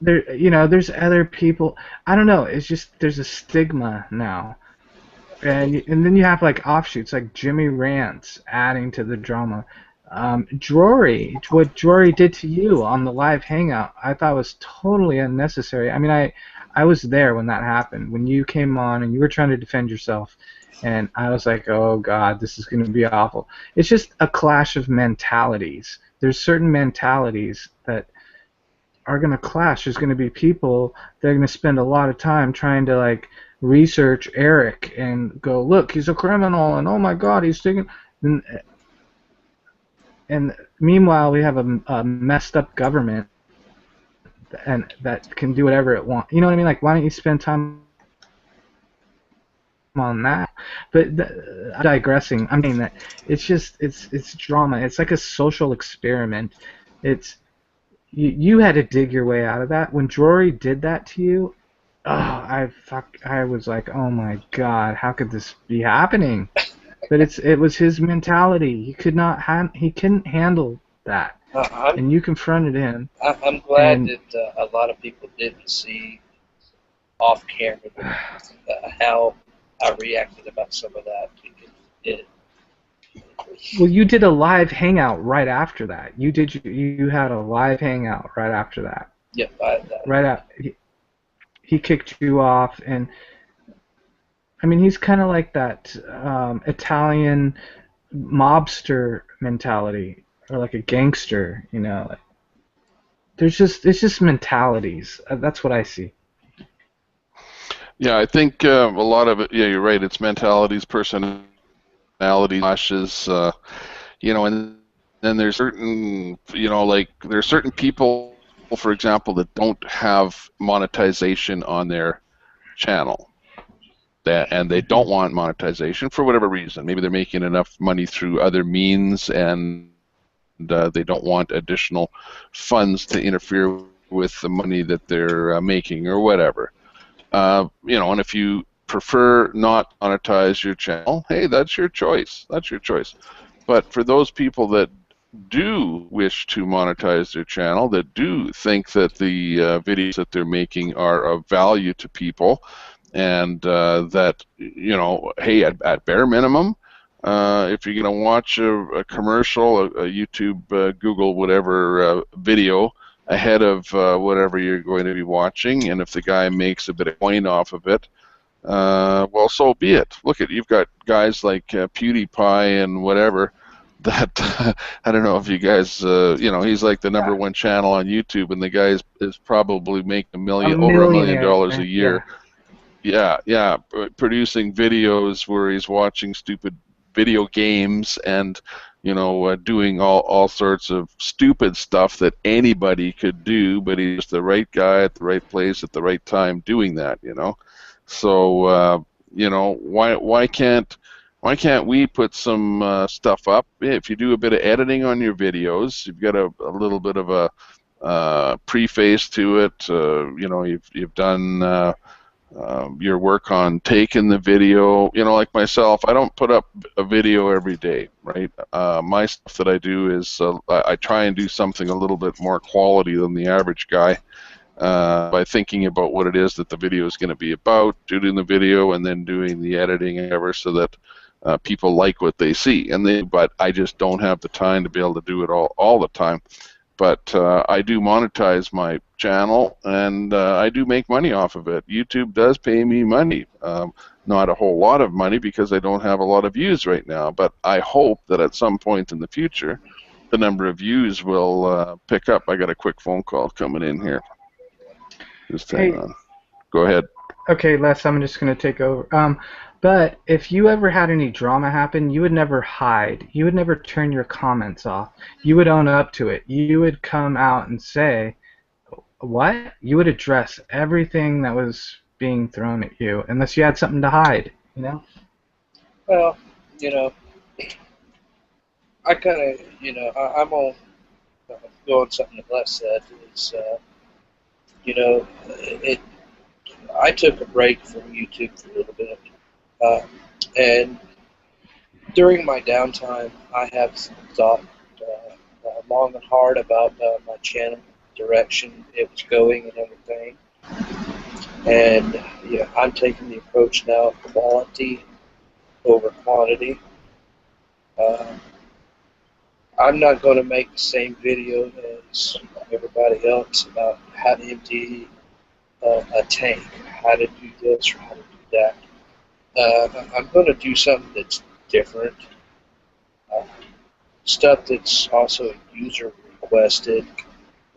There's other people. I don't know. It's just there's a stigma now, and then you have like offshoots like Jimmy Rants adding to the drama. Drury, what Drury did to you on the live hangout, I thought was totally unnecessary. I mean, I was there when that happened, when you came on and you were trying to defend yourself, and I was like, oh God, this is going to be awful. It's just a clash of mentalities. There's certain mentalities that are going to clash. There's going to be people that are going to spend a lot of time trying to like research Eric and go, look, he's a criminal, and oh my God, he's taking. And meanwhile, we have a messed up government and that can do whatever it wants. You know what I mean? Like, why don't you spend time on that? But I'm digressing. I mean that it's just it's drama. It's like a social experiment. You had to dig your way out of that. When Drury did that to you, I was like, oh my God, how could this be happening? But it was his mentality. He couldn't handle that, and you confronted him. I'm glad that a lot of people didn't see off camera how I reacted about some of that. Well, you did a live hangout right after that. You had a live hangout right after that. Yep. Right after he kicked you off, and I mean, he's kind of like that Italian mobster mentality, or like a gangster, Like, it's just mentalities. That's what I see. Yeah, I think a lot of it. Yeah, you're right. It's mentalities, personality clashes. And then there's certain, there's certain people, for example, that don't have monetization on their channel. And they don't want monetization for whatever reason. Maybe they're making enough money through other means, and they don't want additional funds to interfere with the money that they're making or whatever. And if you prefer not to monetize your channel, hey, that's your choice. That's your choice. But for those people that do wish to monetize their channel, that do think that the videos that they're making are of value to people, and that, hey, at bare minimum, if you're going to watch a commercial, a YouTube, Google, whatever video, ahead of whatever you're going to be watching. And if the guy makes a bit of coin off of it, well, so be it. Look at, you've got guys like PewDiePie and whatever that I don't know if you guys, you know, he's like the Yeah. #1 channel on YouTube, and the guy is probably making A over $1 million millionaire. a year. Yeah, producing videos where he's watching stupid video games and, you know, doing all sorts of stupid stuff that anybody could do, but he's the right guy at the right place at the right time doing that, you know. So, you know, why can't we put some stuff up? If you do a bit of editing on your videos, you've got a little bit of a preface to it. You know, you've done your work on taking the video. You know, like myself, I don't put up a video every day, right? My stuff that I do is I try and do something a little bit more quality than the average guy by thinking about what it is that the video is going to be about, doing the video, and then doing the editing and whatever, so that people like what they see. But I just don't have the time to be able to do it all the time. But I do monetize my channel, and I do make money off of it. YouTube does pay me money. Not a whole lot of money because I don't have a lot of views right now, but I hope that at some point in the future, the number of views will pick up. I got a quick phone call coming in here. Just hang on. Go ahead. Okay, Les, I'm just going to take over. But if you ever had any drama happen, you would never hide. You would never turn your comments off. You would own up to it. You would come out and say, what? You would address everything that was being thrown at you, unless you had something to hide, you know? Well, you know, I kind of, you know, I'm on go on something that Les said. Is, you know, I took a break from YouTube for a little bit. And during my downtime, I have thought long and hard about my channel direction it was going and everything. And yeah, I'm taking the approach now of quality over quantity. I'm not going to make the same video as everybody else about how to empty a tank, how to do this or how to do that. I'm going to do something that's different, stuff that's also user requested,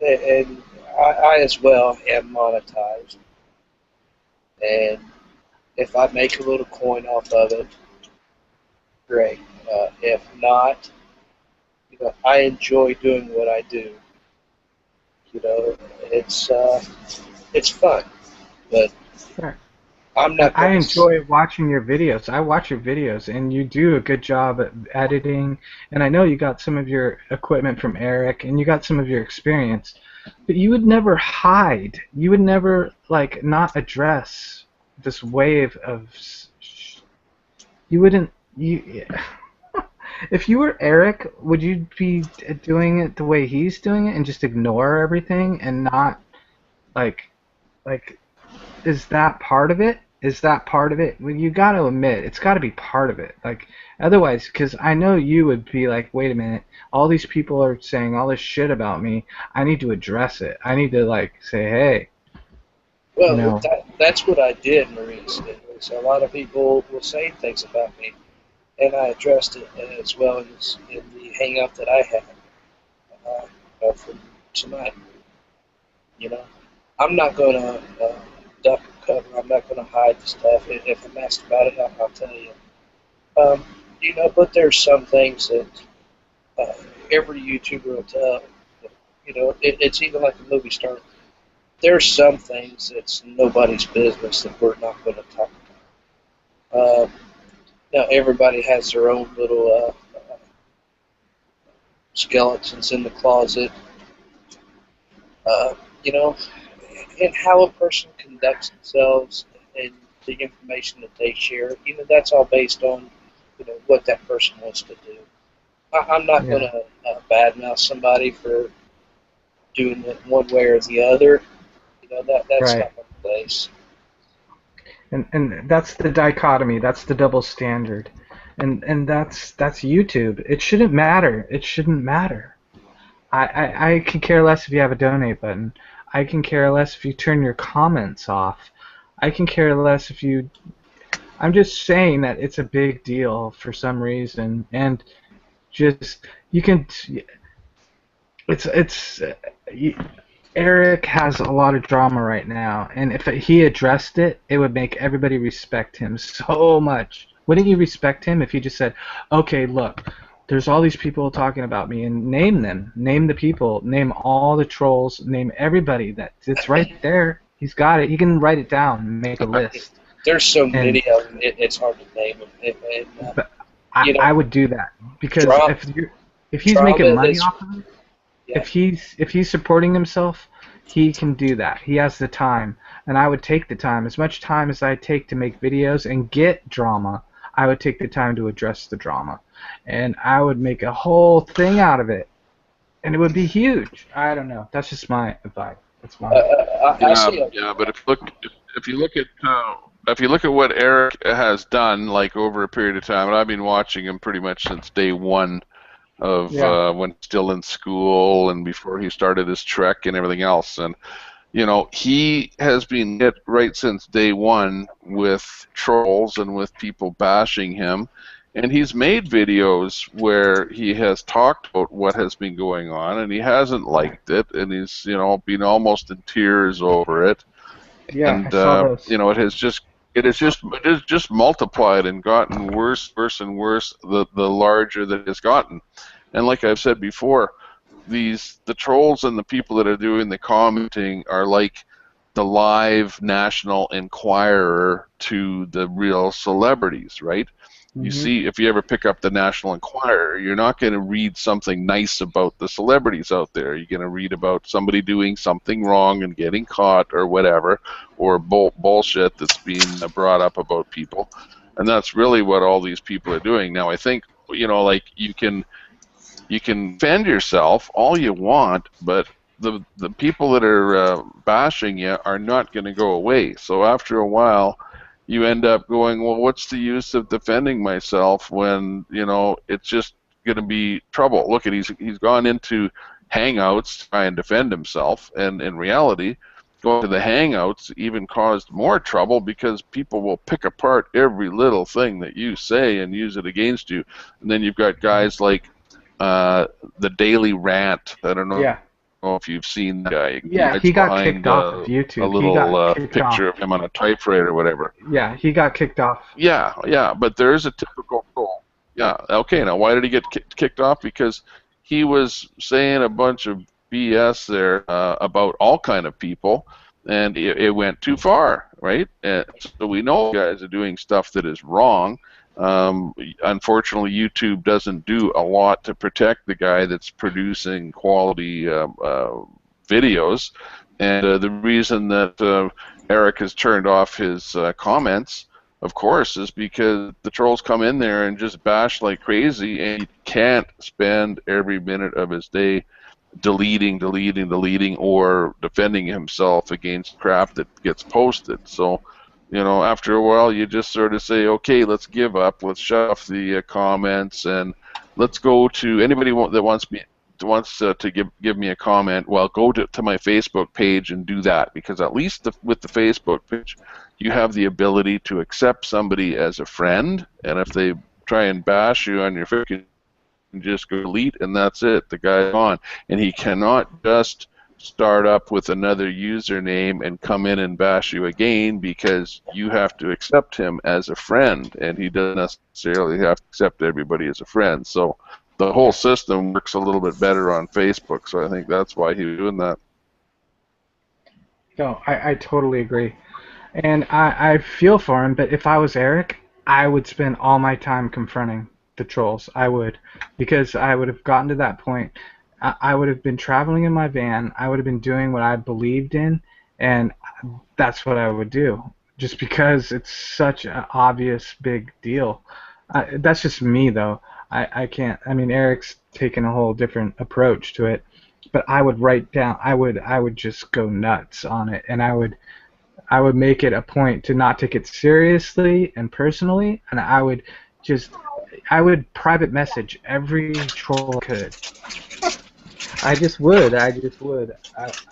and I as well am monetized. And if I make a little coin off of it, great. If not, you know, I enjoy doing what I do. You know, it's fun, but Sure. I'm not. I enjoy watching your videos. I watch your videos, and you do a good job at editing. And I know you got some of your equipment from Eric, and you got some of your experience. But you would never hide. You would never, like, not address this wave of. You wouldn't. You. If you were Eric, would you be doing it the way he's doing it and just ignore everything and not, like, is that part of it? Is that part of it? Well, you got to admit, it's got to be part of it. Like, otherwise, because I know you would be like, wait a minute, all these people are saying all this shit about me. I need to address it. I need to, like, say, hey. Well, you know. that's what I did, Maurice. So a lot of people were saying things about me, and I addressed it as well as in the hang-up that I had from tonight. You know, I'm not going to duck or cover. I'm not going to hide the stuff. If I'm asked about it, I'll tell you. You know, but there's some things that every YouTuber will tell. You know, it's even like a movie star. There's some things that's nobody's business that we're not going to talk about. Now, everybody has their own little skeletons in the closet. You know, and how a person conducts themselves and the information that they share, you know, that's all based on, you know, what that person wants to do. I'm not going to badmouth somebody for doing it one way or the other. You know, that's Right. not my place. And that's the dichotomy. That's the double standard. And that's YouTube. It shouldn't matter. It shouldn't matter. I can care less if you have a donate button. I can care less if you turn your comments off. I can care less if you. I'm just saying that it's a big deal for some reason, and just you can. It's. Eric has a lot of drama right now, and if he addressed it, it would make everybody respect him so much. Wouldn't you respect him if he just said, "Okay, look, there's all these people talking about me, and name them, name the people, name all the trolls, name everybody it's right there. He's got it. He can write it down, and make a list." There's so And many of them, it's hard to name them. but You know, I would do that because Drama- if he's making money is- off of it. Yeah. If he's supporting himself, he can do that. He has the time, and I would take the time, as much time as I take to make videos and get drama. I would take the time to address the drama, and I would make a whole thing out of it, and it would be huge. I don't know. That's just my advice. That's my. I see it. Yeah, but if you look at what Eric has done, like over a period of time, and I've been watching him pretty much since day one of when still in school and before he started his trek and everything else, and you know, he has been hit right since day one with trolls and with people bashing him, and he's made videos where he has talked about what has been going on, and he hasn't liked it, and he's, you know, been almost in tears over it. Yeah, And I saw those. you know, it has just multiplied and gotten worse and worse the larger that it has gotten. And like I've said before, the trolls and the people that are doing the commenting are like the live National Enquirer to the real celebrities, right? You see, if you ever pick up the National Enquirer, you're not going to read something nice about the celebrities out there. You're going to read about somebody doing something wrong and getting caught or whatever, or bullshit that's being brought up about people. And that's really what all these people are doing. Now, I think, you know, like you can defend yourself all you want, but the people that are bashing you are not going to go away. So after a while, you end up going, well, what's the use of defending myself when, you know, it's just going to be trouble. Look at, he's gone into Hangouts to try and defend himself, and in reality, going to the Hangouts even caused more trouble because people will pick apart every little thing that you say and use it against you. And then you've got guys like the Daily Rant. I don't know. Yeah. If you've seen that guy. Yeah, he got kicked off of YouTube. A little picture of him on a typewriter or whatever. Yeah, he got kicked off. Yeah, but there is a typical troll. Yeah, okay, now why did he get kicked off? Because he was saying a bunch of BS there about all kind of people, and it went too far, right? And so we know guys are doing stuff that is wrong. Unfortunately, YouTube doesn't do a lot to protect the guy that's producing quality videos, and the reason that Eric has turned off his comments, of course, is because the trolls come in there and just bash like crazy, and he can't spend every minute of his day deleting, or defending himself against crap that gets posted. So, you know, after a while, you just sort of say, okay, let's give up. Let's shut off the comments, and let's go to anybody that wants to give me a comment. Well, go to my Facebook page and do that, because at least with the Facebook page, you have the ability to accept somebody as a friend, and if they try and bash you on your Facebook, you can just go delete, and that's it. The guy's gone, and he cannot just start up with another username and come in and bash you again, because you have to accept him as a friend, and he doesn't necessarily have to accept everybody as a friend. So the whole system works a little bit better on Facebook, so I think that's why he was doing that. No, I totally agree. And I feel for him, but if I was Eric, I would spend all my time confronting the trolls. I would, because I would have gotten to that point. I would have been traveling in my van. I would have been doing what I believed in, and that's what I would do, just because it's such an obvious big deal. That's just me, though. I can't. I mean, Eric's taken a whole different approach to it, but I would write down. I would just go nuts on it, and I would make it a point to not take it seriously and personally, and I would private message every troll I could. I just would. I just would.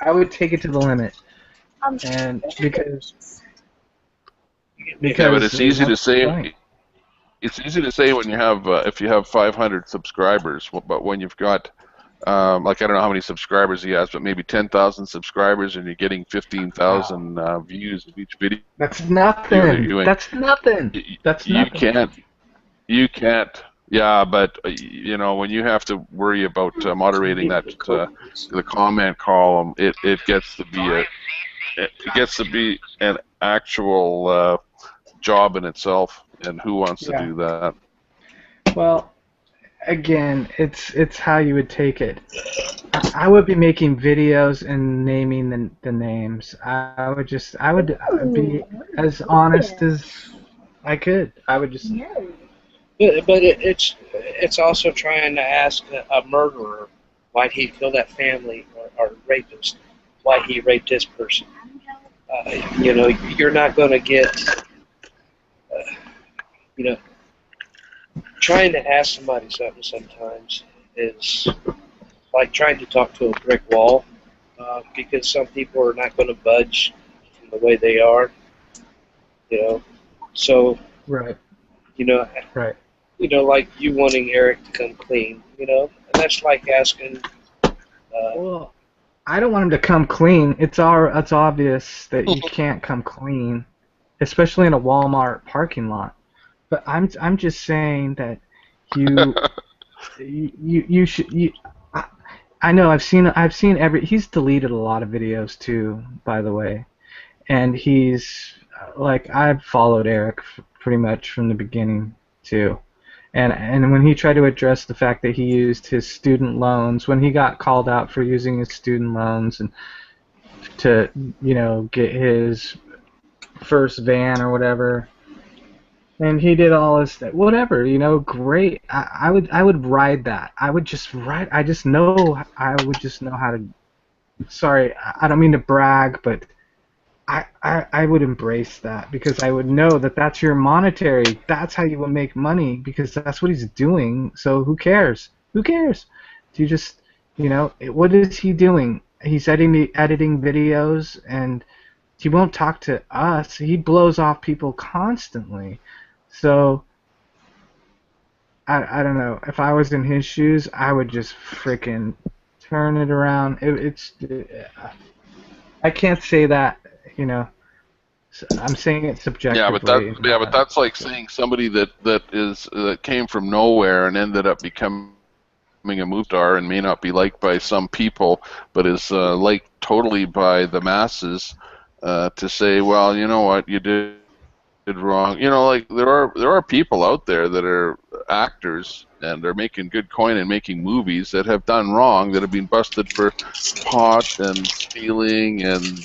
I would take it to the limit, and Yeah, but because it's easy to what's the point? say. It's easy to say when you have if you have 500 subscribers, but when you've got like I don't know how many subscribers he has, but maybe 10,000 subscribers, and you're getting Wow, 15,000 views of each video that's that you're nothing. doing. That's nothing. You, That's you nothing. can't. You can't. Yeah, but you know when you have to worry about moderating that the comment column, it gets to be it gets to be an actual job in itself, and who wants to Yeah. do that? Well, again, it's how you would take it. I would be making videos and naming the names. I would be as honest as I could. I would just But it's also trying to ask a murderer why he killed that family, or rapist why he raped this person. You know, you're not going to get, you know, trying to ask somebody something sometimes is like trying to talk to a brick wall, because some people are not going to budge from the way they are, you know. So, right, you know, right. like you wanting Eric to come clean, and that's like asking, Well, I don't want him to come clean. It's obvious that you can't come clean, especially in a Walmart parking lot. But I'm just saying that you you should I know I've seen he's deleted a lot of videos too, by the way. And he's like I've followed Eric pretty much from the beginning too. And when he tried to address the fact that he used his student loans, when he got called out for using his student loans and to get his first van or whatever, and he did all this whatever, great. I would ride that. I would just ride. I would just know how to. Sorry, I don't mean to brag, but I would embrace that because I would know that that's your monetary. That's how you will make money because that's what he's doing. So who cares? Who cares? Do you just, what is he doing? He's editing videos and he won't talk to us. He blows off people constantly. So I don't know. If I was in his shoes, I would just freaking turn it around. I can't say that, you know. I'm saying it subjectively. Yeah, but that's like saying somebody that came from nowhere and ended up becoming a movie star and may not be liked by some people, but is liked totally by the masses. To say, well, you know what, you did wrong. Like there are people out there that are actors and are making good coin and making movies that have done wrong, that have been busted for pot and stealing and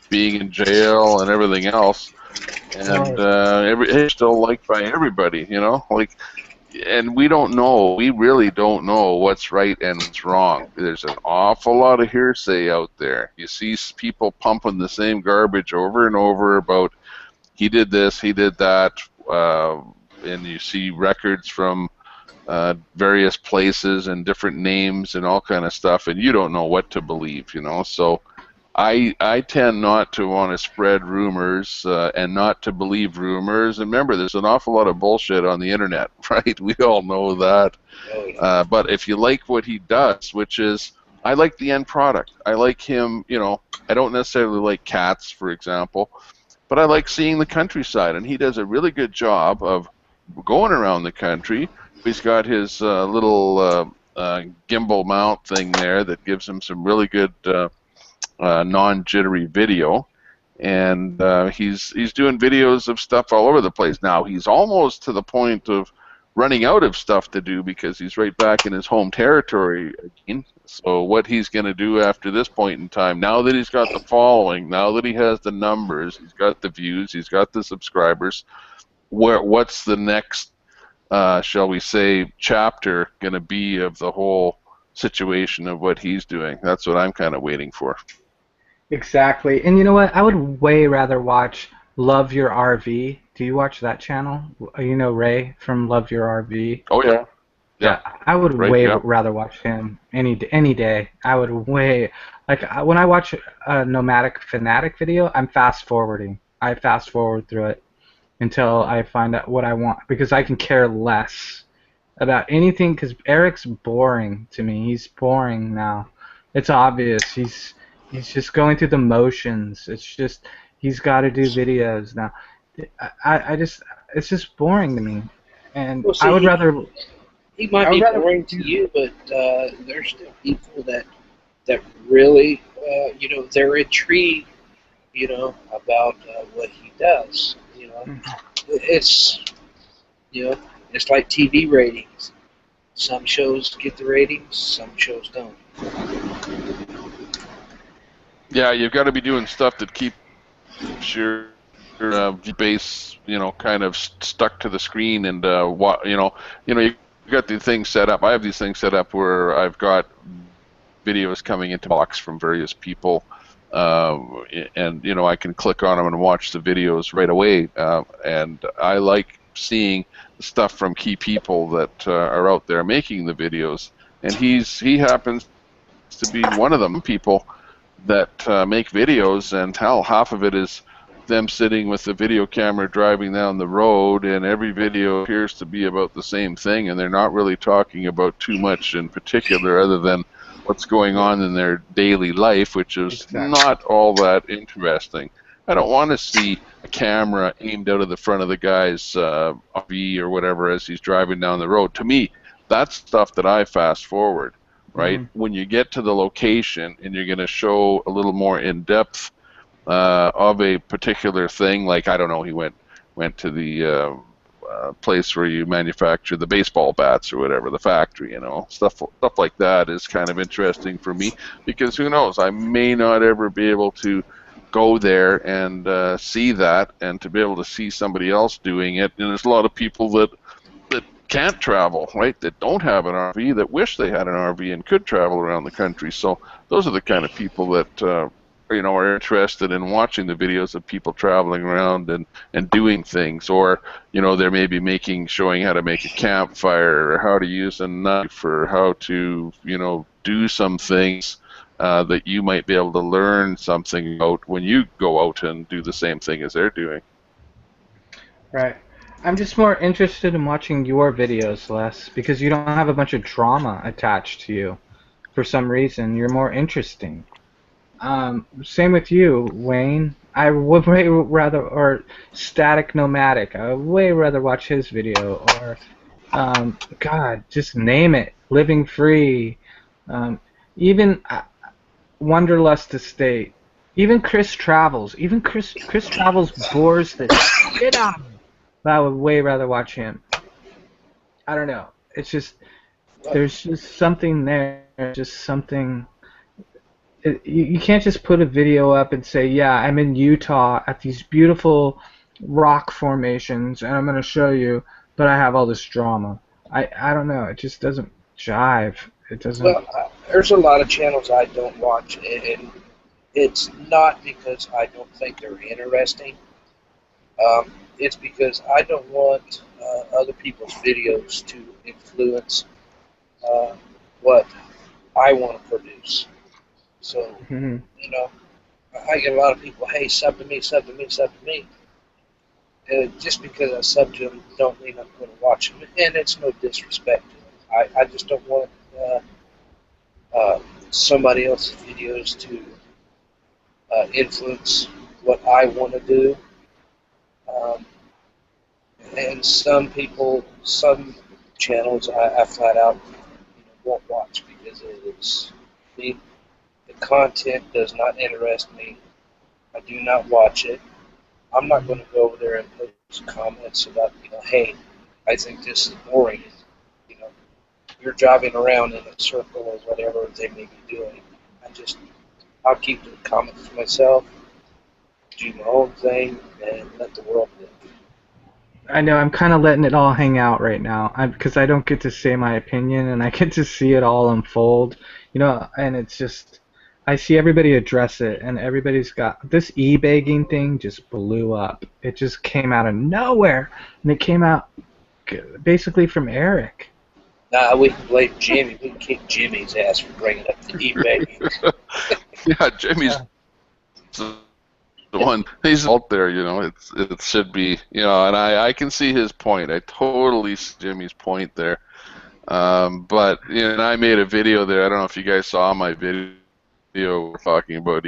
being in jail and everything else, and it's still liked by everybody. Like, and we don't know. We really don't know what's right and what's wrong. There's an awful lot of hearsay out there. You see people pumping the same garbage over and over about he did this, he did that, and you see records from various places and different names and all kind of stuff, and you don't know what to believe, So I tend not to want to spread rumors and not to believe rumors. And remember, there's an awful lot of bullshit on the internet, right? We all know that. But if you like what he does, which is, I like the end product. I like him, I don't necessarily like cats, for example, but I like seeing the countryside, and he does a really good job of going around the country. He's got his little gimbal mount thing there that gives him some really good non-jittery video, and he's doing videos of stuff all over the place. Now he's almost to the point of running out of stuff to do because he's right back in his home territory again. So what he's going to do after this point in time, now that he's got the following, now that he has the numbers, he's got the views, he's got the subscribers, what's the next, shall we say, chapter going to be of the whole situation of what he's doing? That's what I'm kind of waiting for. Exactly. And you know what? I would way rather watch Love Your RV. Do you watch that channel? You know Ray from Love Your RV? Oh, yeah. Yeah, I would Right, way yeah. rather watch him any day. I would way when I watch a Nomadic Fanatic video, I'm fast forwarding. I fast forward through it until I find out what I want because I can care less about anything because Eric's boring to me. He's boring now. It's obvious. He's just going through the motions. It's just he's got to do videos now. I just it's just boring to me, and Well, I would see, rather. he might I would be rather. boring to you, but there's still people that really, they're intrigued, about what he does. It's, you know, it's like TV ratings. Some shows get the ratings, some shows don't. Yeah, you've got to be doing stuff that keeps your base, kind of stuck to the screen, and you got the things set up. I have these things set up where I've got videos coming into box from various people, and I can click on them and watch the videos right away. And I like seeing the stuff from key people that are out there making the videos, and he happens to be one of them people that make videos, and hell, half of it is them sitting with the video camera driving down the road, and every video appears to be about the same thing, and they're not really talking about too much in particular other than what's going on in their daily life, which is Exactly. not all that interesting. I don't want to see a camera aimed out of the front of the guy's RV or whatever as he's driving down the road. To me, that's stuff that I fast forward. Right? When you get to the location and you're going to show a little more in depth of a particular thing, like I don't know, he went to the place where you manufacture the baseball bats or whatever, the factory, stuff like that is kind of interesting for me because who knows, I may not ever be able to go there and see that, and to be able to see somebody else doing it. And there's a lot of people that can't travel, right, that don't have an RV, that wish they had an RV and could travel around the country. So those are the kind of people that are interested in watching the videos of people traveling around and doing things. Or they're maybe showing how to make a campfire, or how to use a knife, or how to do some things that you might be able to learn something about when you go out and do the same thing as they're doing. Right. I'm just more interested in watching your videos, Les, because you don't have a bunch of drama attached to you. For some reason, you're more interesting. Same with you, Wayne. I would way rather, or Static Nomadic. I would way rather watch his video, or, God, just name it. Living Free. Even Wanderlust Estate. Even Chris Travels. Even Chris Travels bores the shit out of me. But I would way rather watch him. I don't know. It's just there's just something there. Just something. You can't just put a video up and say, yeah, I'm in Utah at these beautiful rock formations, and I'm going to show you, but I have all this drama. I don't know. It just doesn't jive. It doesn't. Well, there's a lot of channels I don't watch, and it's not because I don't think they're interesting. It's because I don't want other people's videos to influence what I want to produce. So, I get a lot of people, hey, sub to me, sub to me, sub to me. Just because I sub to them don't mean I'm going to watch them. And it's no disrespect to them. I just don't want somebody else's videos to influence what I want to do. And some people, some channels, I flat out won't watch because the content does not interest me. I do not watch it. I'm not going to go over there and post comments about, hey, I think this is boring. You're driving around in a circle or whatever they may be doing. I'll keep the comments to myself, do my own thing, and let the world live. I know I'm kind of letting it all hang out right now because I don't get to say my opinion and I get to see it all unfold, and it's just I see everybody address it and everybody's got this e-bagging thing just blew up. It just came out of nowhere and it came out basically from Eric. We can blame Jimmy. We can kick Jimmy's ass for bringing up the eBay. Yeah, Jimmy's the one. He's out there, you know. It should be, you know, and I can see his point. I totally see Jimmy's point there. But you know, and I made a video there. I don't know if you guys saw my video talking about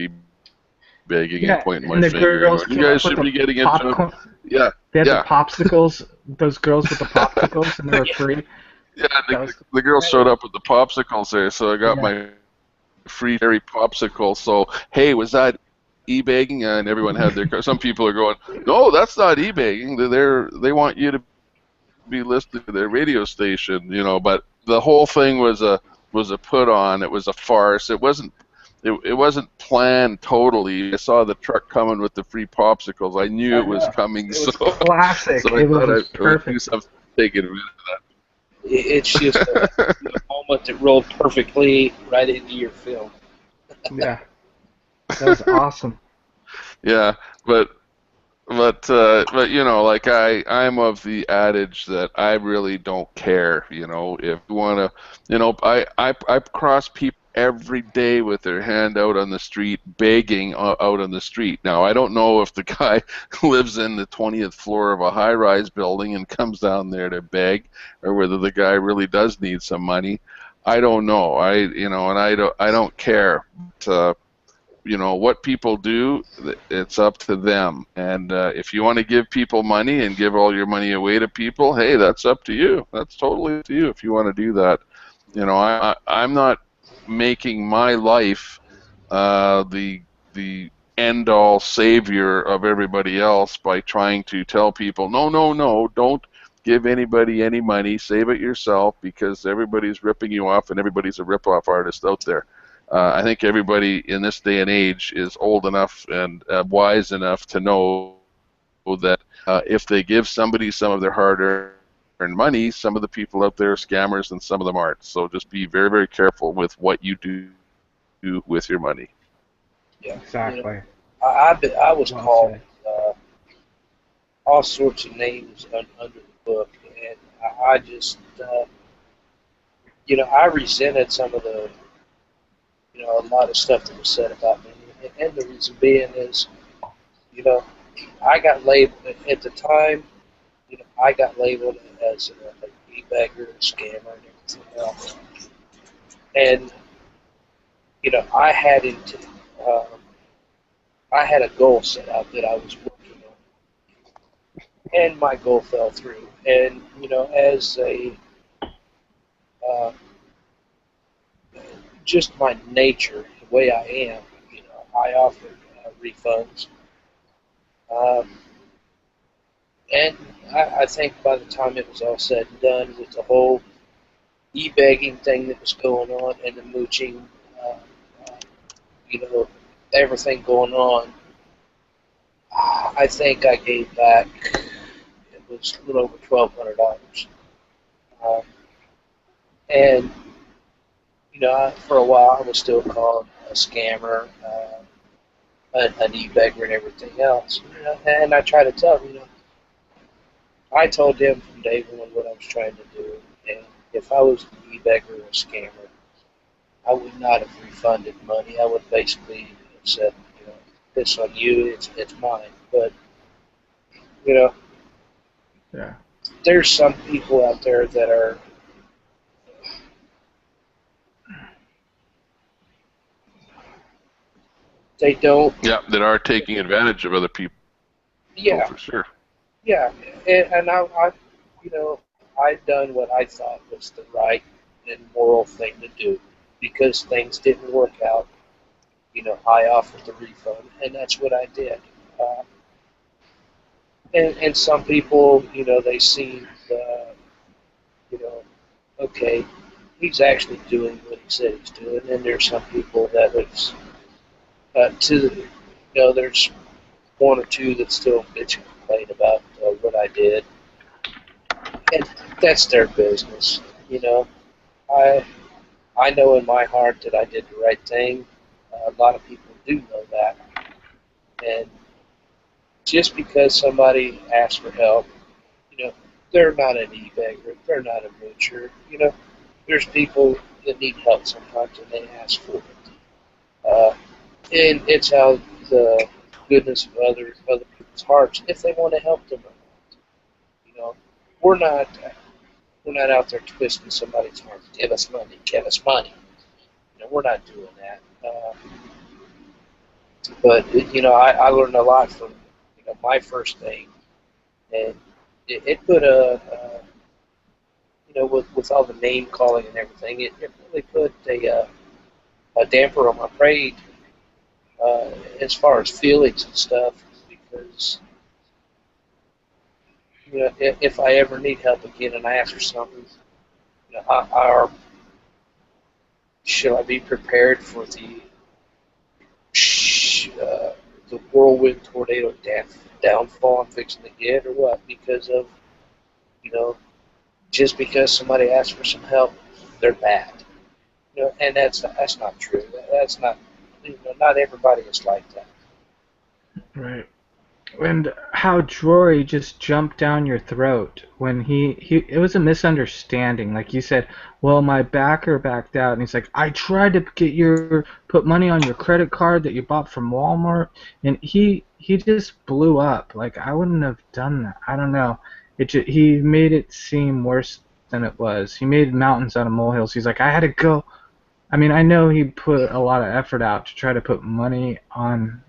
begging and Yeah, pointing and my the finger and girls going, "You came guys up with should the be getting into it." popcorn. Yeah, They had the yeah, popsicles. Those girls with the popsicles, and they were free. yeah. That was The girl showed up with the popsicles there, so I got yeah. my free cherry popsicle. So hey, was that e-begging? And everyone had their. Some people are going, "No, that's not e-begging. They want you to be listening to their radio station, you know." But the whole thing was a put on. It was a farce. It wasn't planned totally. I saw the truck coming with the free popsicles. I knew I it was know. coming, It was so classic. so I It was thought just I would do perfect. something to take advantage of It's just a moment that rolled perfectly right into your film. Yeah, that was awesome. that. Yeah, but you know, like I'm of the adage that I really don't care. You know, if you want to, you know, I cross people every day with their hand out on the street, begging out on the street. Now I don't know if the guy lives in the 20th floor of a high-rise building and comes down there to beg, or whether the guy really does need some money. I don't know. You know, and I don't care. But, you know, what people do, it's up to them. And if you want to give people money and give all your money away to people, hey, that's up to you. That's totally up to you if you want to do that. You know, I'm not making my life the end all savior of everybody else by trying to tell people, no, no, no, don't give anybody any money, save it yourself, because everybody's ripping you off and everybody's a rip-off artist out there. I think everybody in this day and age is old enough and wise enough to know that if they give somebody some of their hard-earned money, some of the people out there are scammers and some of them aren't. So just be very, very careful with what you do with your money. Yeah, Exactly. You know, I was Well called said. all sorts of names under the book, and I just, you know, I resented some of the, you know, a lot of stuff that was said about me, and the reason being is, you know, I got labeled at the time. You know, I got labeled as a e-bagger, a scammer, and everything else. And you know, I had a goal set out that I was working on, and my goal fell through. And you know, as a uh, just my nature, the way I am, you know, I offered refunds. Um, and I think by the time it was all said and done with the whole e-begging thing that was going on and the mooching, uh, uh, you know, everything going on, I think I gave back, it was a little over $1,200. Um, and, you know, for a while I was still called a scammer, an e-beggar and everything else. You know, and I try to tell them, you know, I told them from day one what I was trying to do. And if I was an e-beggar or a scammer, I would not have refunded money. I would basically have said, you know, it's on you, it's mine. But, you know, Yeah. there's some people out there that are, they don't, Yeah, that are taking advantage of other people, yeah, for sure. yeah. And you know, I've done what I thought was the right and moral thing to do because things didn't work out. You know, I offered the refund, and that's what I did. Uh, and some people, you know, they see the, you know, okay, he's actually doing what he said he's doing. And there's some people that it's you know, there's one or two that still bitch and complain about what I did, and that's their business. You know, I I know in my heart that I did the right thing. A lot of people do know that, and just because somebody asks for help, you know, they're not an e-beggar, they're not a moocher. You know, there's people that need help sometimes, and they ask for it. And it's out the goodness of other people's hearts if they want to help them or not. You know, we're not we're not out there twisting somebody's arm. Give us money, give us money. You know, we're not doing that. But you know, I learned a lot from my first thing, and it put with all the name calling and everything, it really put a damper on my parade as far as feelings and stuff, because if I ever need help again and I ask for something, should I be prepared for the whirlwind tornado downfall I'm fixing to get, or what? Because of just because somebody asks for some help, they're bad. And that's not true. That's not. Not everybody is like that. Right. And how Drory just jumped down your throat when he it was a misunderstanding. Like you said, well, my backer backed out, and he's like, I tried to put money on your credit card that you bought from Walmart, and he just blew up. Like, I wouldn't have done that. I don't know. He made it seem worse than it was. He made mountains out of molehills. He's like, I had to go. I mean, I know he put a lot of effort out to try to put money on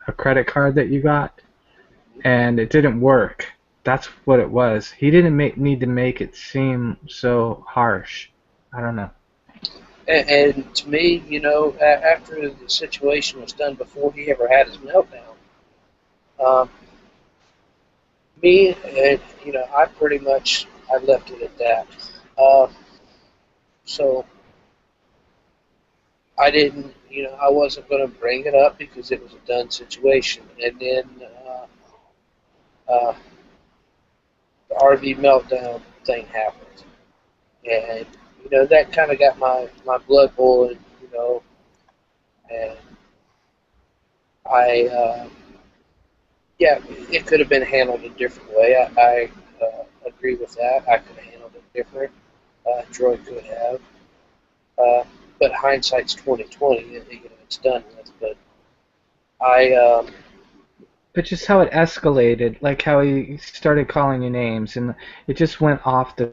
a credit card that you got, and it didn't work. That's what it was. He didn't need to make it seem so harsh. I don't know. And to me, after the situation was done, before he ever had his meltdown, me and I pretty much left it at that. So I didn't, I wasn't going to bring it up because it was a done situation. And then the RV meltdown thing happened, and that kind of got my blood boiling, and yeah, it could have been handled a different way. I agree with that. I could have handled it different. Troy could have. But hindsight's 20/20. It's done with. But But just how it escalated, like how he started calling you names, and it just went off the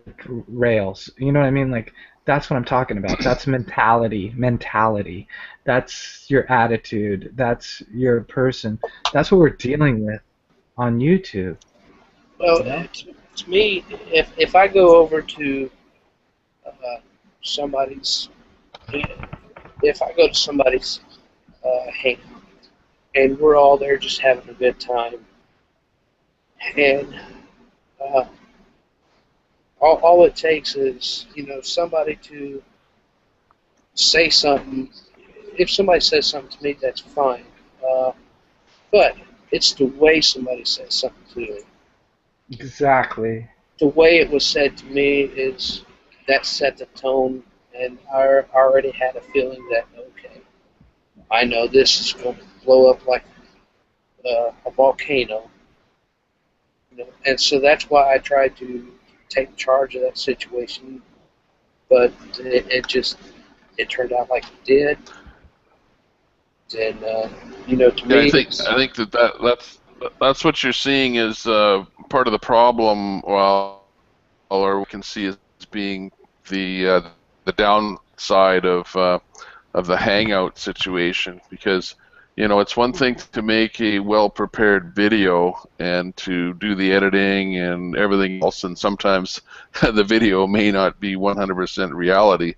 rails. You know what I mean? Like, that's what I'm talking about. That's mentality. That's your attitude. That's your person. That's what we're dealing with on YouTube. Well, to me, if I go over to somebody's, if I go to somebody's hangout, and we're all there just having a good time, and all it takes is somebody to say something. If somebody says something to me, that's fine, but it's the way somebody says something to me. Exactly. The way it was said to me is that set the tone, and I already had a feeling that, okay, I know this is going to blow up like a volcano, and so that's why I tried to take charge of that situation, but it turned out like it did. And to me, I think that's what you're seeing is part of the problem, or we can see as being the downside of the hangout situation, because it's one thing to make a well-prepared video and to do the editing and everything else, and sometimes the video may not be 100% reality,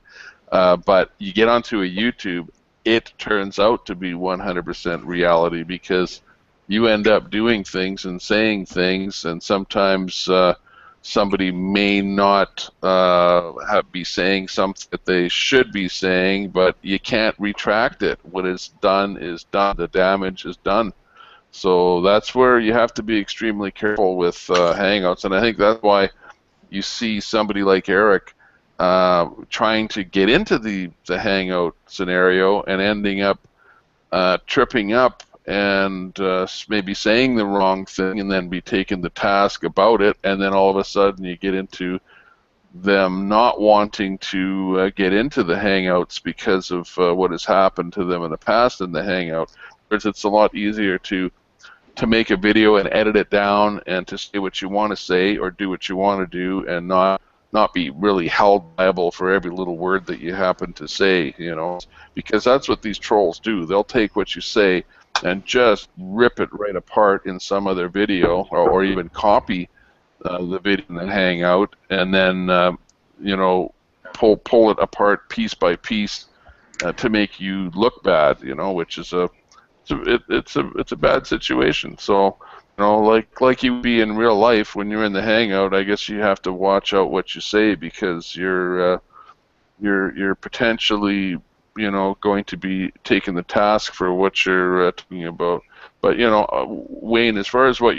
but you get onto a YouTube, it turns out to be 100% reality, because you end up doing things and saying things, and sometimes somebody may not be saying something that they should be saying, but you can't retract it. What is done is done. The damage is done. So that's where you have to be extremely careful with Hangouts, and I think that's why you see somebody like Eric trying to get into the Hangout scenario and ending up tripping up and maybe saying the wrong thing, and then be taken to task about it, and then all of a sudden you get into them not wanting to get into the Hangouts because of what has happened to them in the past in the Hangout. Whereas it's a lot easier to make a video and edit it down and to say what you want to say or do what you want to do and not be really held liable for every little word that you happen to say, you know, because that's what these trolls do. They'll take what you say and just rip it right apart in some other video, or even copy the video in the Hangout, and then you know, pull it apart piece by piece to make you look bad, you know, which is it's a bad situation. So, you know, like you be in real life when you're in the Hangout, I guess you have to watch out what you say, because you're potentially, you know, going to be taking the task for what you're talking about. But you know, Wayne, as far as what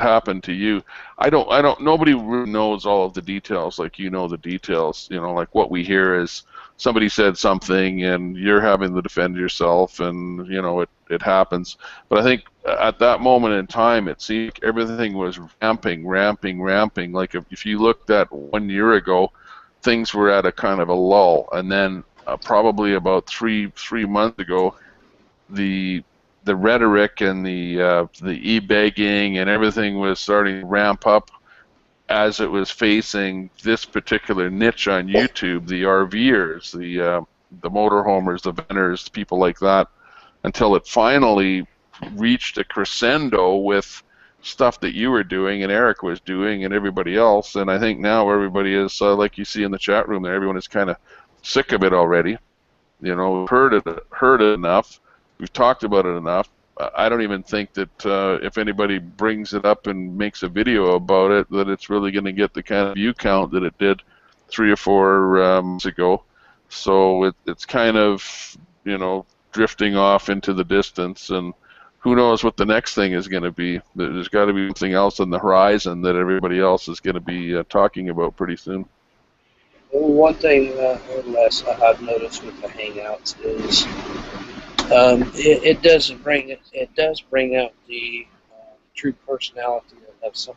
happened to you, nobody really knows all of the details like you know the details. You know, like what we hear is somebody said something and you're having to defend yourself, and you know it happens. But I think at that moment in time, it seemed like everything was ramping. Like if you looked at 1 year ago, things were at a kind of a lull, and then probably about three months ago, the rhetoric and the e-begging and everything was starting to ramp up as it was facing this particular niche on YouTube, the RVers, the motorhomers, the venters, people like that, until it finally reached a crescendo with stuff that you were doing and Eric was doing and everybody else. And I think now everybody is, like you see in the chat room there, everyone is kind of sick of it already. You know, we've heard it enough. We've talked about it enough. I don't even think that if anybody brings it up and makes a video about it, that it's really going to get the kind of view count that it did 3 or 4 months ago. So it's kind of, you know, drifting off into the distance, and who knows what the next thing is going to be. There's got to be something else on the horizon that everybody else is going to be talking about pretty soon. Well, one thing, Les, I've noticed with the Hangouts is it does bring out the true personality of some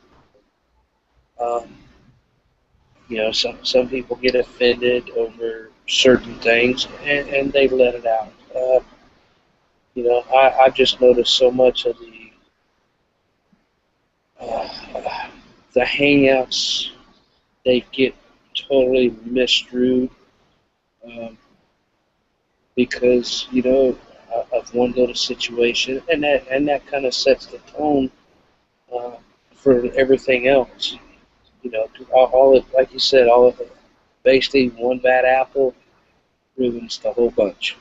people. You know, some people get offended over certain things and they let it out. You know, I've just noticed so much of the Hangouts, they get totally misstrued because, you know, of one little situation, and that kind of sets the tone for everything else. You know, all it, like you said, all of it, basically one bad apple ruins the whole bunch.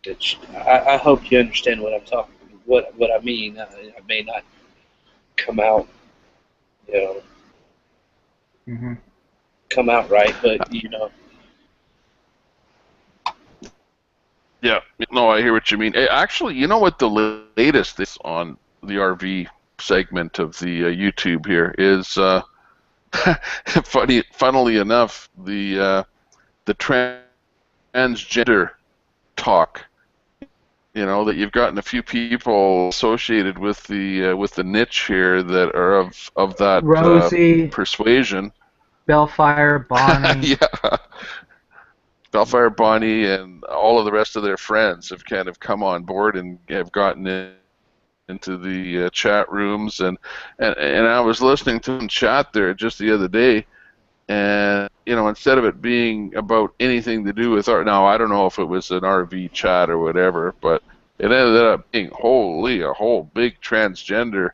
Which I hope you understand what I'm talking, what I mean. I may not come out, you know, come out right, but you know. Yeah, no, I hear what you mean. Actually, you know what the latest is on the RV segment of the YouTube here is, funnily enough, the transgender talk. You know, that you've gotten a few people associated with the niche here that are of that Rosie, persuasion. Bellfire, Bonnie. Yeah. Bellfire, Bonnie, and all of the rest of their friends have kind of come on board and have gotten into the chat rooms, and I was listening to them chat there just the other day, and you know, instead of it being about anything to do with art, now I don't know if it was an RV chat or whatever, but it ended up being a whole big transgender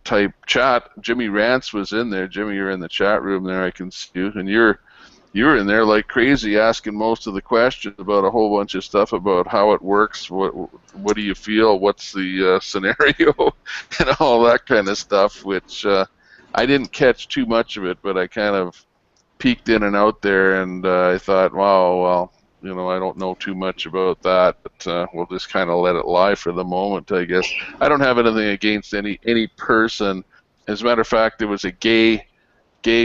type chat. Jimmy Rance was in there. Jimmy, you're in the chat room there. I can see you, and you're in there like crazy asking most of the questions about a whole bunch of stuff about how it works, what do you feel, what's the scenario, and all that kind of stuff, which I didn't catch too much of it, but I kind of peeked in and out there, and I thought, wow, well, you know, I don't know too much about that, but we'll just kind of let it lie for the moment, I guess. I don't have anything against any person. As a matter of fact, there was a gay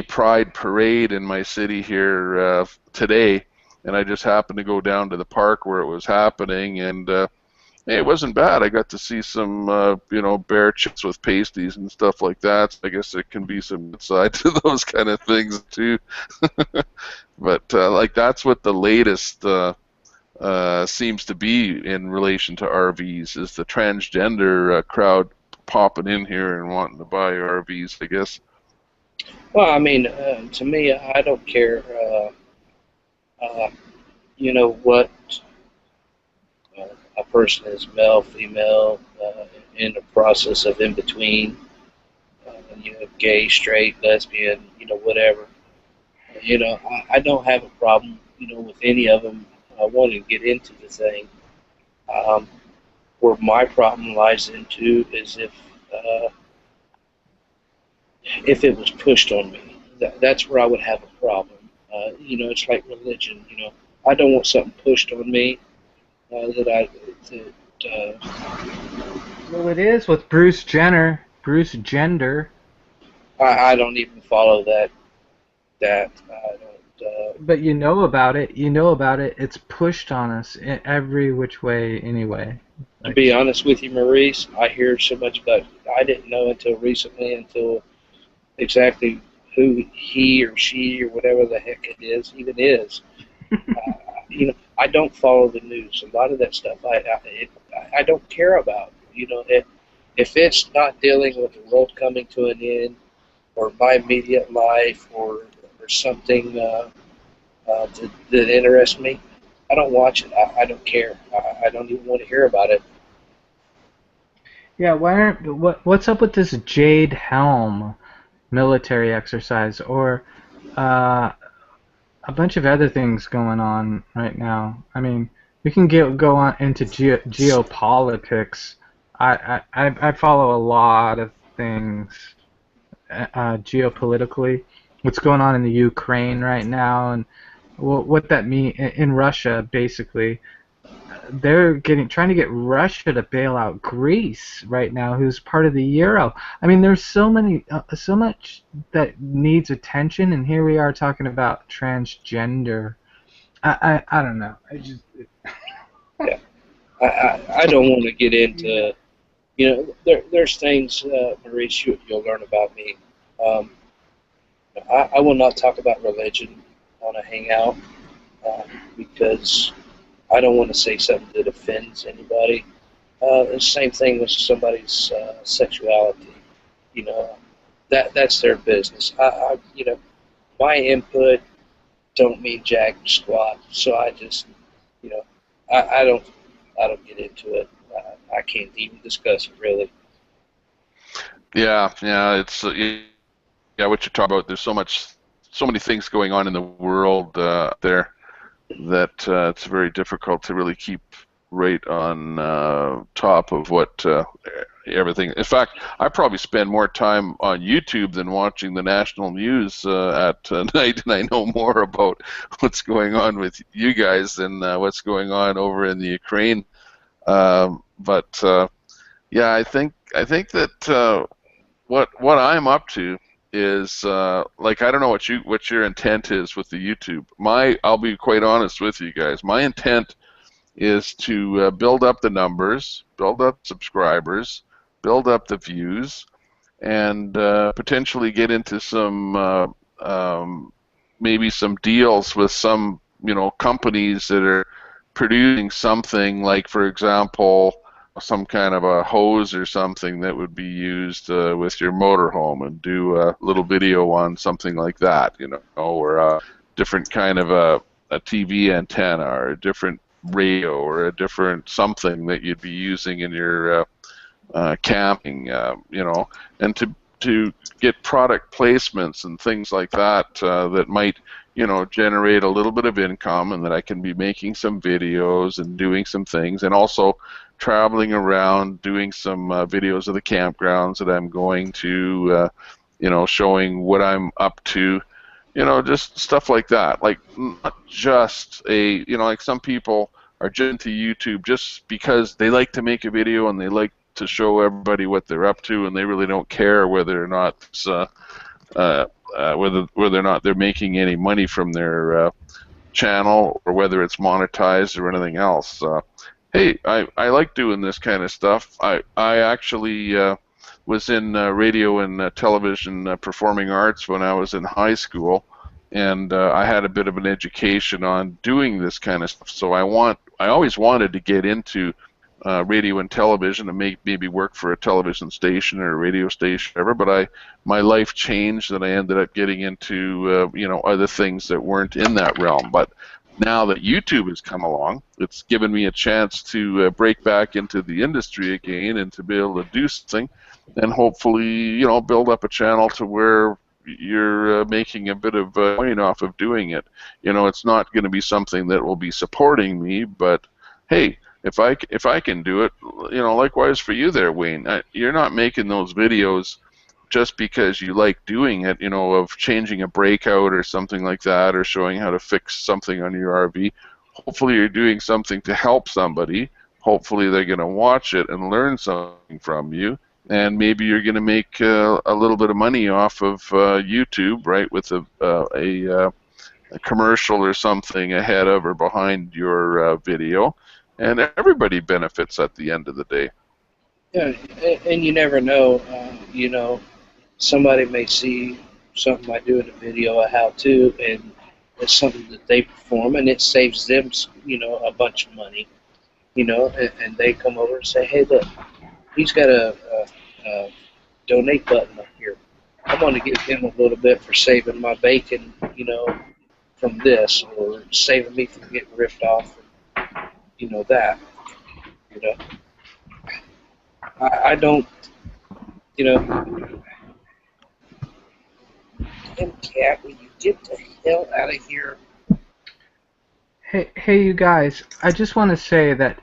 pride parade in my city here today, and I just happened to go down to the park where it was happening, and hey, it wasn't bad. I got to see some, bear chips with pasties and stuff like that. I guess there can be some good side to those kind of things too. But like that's what the latest seems to be in relation to RVs is the transgender crowd popping in here and wanting to buy RVs, I guess. Well, I mean, to me, I don't care. Uh, what a person is, male, female, in the process of in between. Gay, straight, lesbian, whatever. I don't have a problem, with any of them wanting to get into the thing. Um, where my problem lies into is if it was pushed on me. That's where I would have a problem. It's like religion. I don't want something pushed on me that Well, it is with Bruce Jenner. Bruce Gender. I don't even follow that. I don't. But you know about it. You know about it. It's pushed on us in every which way anyway. To be honest with you, Maurice, I hear so much about it. I didn't know until recently, until exactly who he or she or whatever the heck it is even is. I don't follow the news. A lot of that stuff I don't care about. If it's not dealing with the world coming to an end, or my immediate life, or something that interests me, I don't watch it. I don't care. I don't even want to hear about it. Yeah, what's up with this Jade Helm military exercise, or a bunch of other things going on right now? I mean, we can go on into geopolitics. I follow a lot of things geopolitically. What's going on in the Ukraine right now, and what that means in Russia, basically. They're trying to get Russia to bail out Greece right now, who's part of the euro. I mean, there's so much that needs attention, and here we are talking about transgender. I don't know. Yeah, I don't want to get into. There's things, Maurice, you'll learn about me. I will not talk about religion on a hangout because I don't want to say something that offends anybody. The same thing with somebody's sexuality. You know, that's their business. My input don't mean jack squat. So I just, you know, I don't get into it. I can't even discuss it really. Yeah, it's what you're talking about. There's so many things going on in the world there that it's very difficult to really keep right on top of what everything. In fact, I probably spend more time on YouTube than watching the national news at night, and I know more about what's going on with you guys than what's going on over in the Ukraine. But yeah, I think that what I'm up to is like I don't know what your intent is with the YouTube. I'll be quite honest with you guys. My intent is to build up the numbers, build up subscribers, build up the views, and potentially get into some maybe some deals with some companies that are producing something like, for example, some kind of a hose or something that would be used with your motorhome, and do a little video on something like that, or a different kind of a TV antenna, or a different radio, or a different something that you'd be using in your camping, and to get product placements and things like that that might generate a little bit of income, and that I can be making some videos and doing some things, and also traveling around doing some videos of the campgrounds that I'm going to, showing what I'm up to, just stuff like that. Like, not just like some people are just into YouTube just because they like to make a video and they like to show everybody what they're up to, and they really don't care whether or not it's, whether or not they're making any money from their channel, or whether it's monetized or anything else. Hey, I like doing this kind of stuff. I actually was in radio and television performing arts when I was in high school, and I had a bit of an education on doing this kind of stuff. So I always wanted to get into radio and television and maybe work for a television station or a radio station, or whatever. But my life changed, and I ended up getting into other things that weren't in that realm. But now that YouTube has come along, it's given me a chance to break back into the industry again and to be able to do something, and hopefully, build up a channel to where you're making a bit of coin off of doing it. It's not going to be something that will be supporting me, but hey, if I can do it, likewise for you there, Wayne. You're not making those videos just because you like doing it, of changing a breakout or something like that, or showing how to fix something on your RV. Hopefully you're doing something to help somebody. Hopefully they're going to watch it and learn something from you. And maybe you're going to make a little bit of money off of YouTube, right, with a commercial or something ahead of or behind your video. And everybody benefits at the end of the day. Yeah, and you never know. Somebody may see something I do in a video, a how-to, and it's something that they perform, and it saves them, a bunch of money. And they come over and say, "Hey, look, he's got a donate button up here. I'm going to give him a little bit for saving my bacon, from this, or saving me from getting ripped off, that. I don't, damn cat, will you get the hell out of here?" Hey, you guys. I just want to say that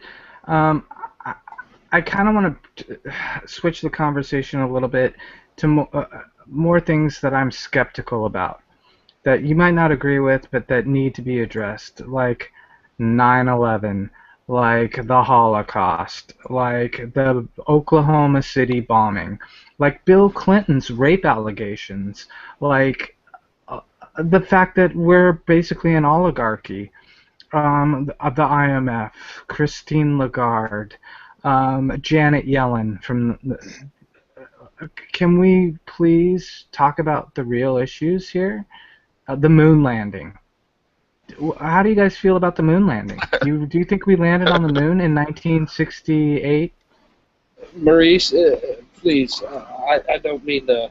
I kind of want to switch the conversation a little bit to more things that I'm skeptical about, that you might not agree with, but that need to be addressed, like 9/11, like the Holocaust, like the Oklahoma City bombing, like Bill Clinton's rape allegations, like the fact that we're basically an oligarchy, the IMF, Christine Lagarde, Janet Yellen from can we please talk about the real issues here? The moon landing. How do you guys feel about the moon landing? Do you think we landed on the moon in 1968? Maurice, please, I don't mean to.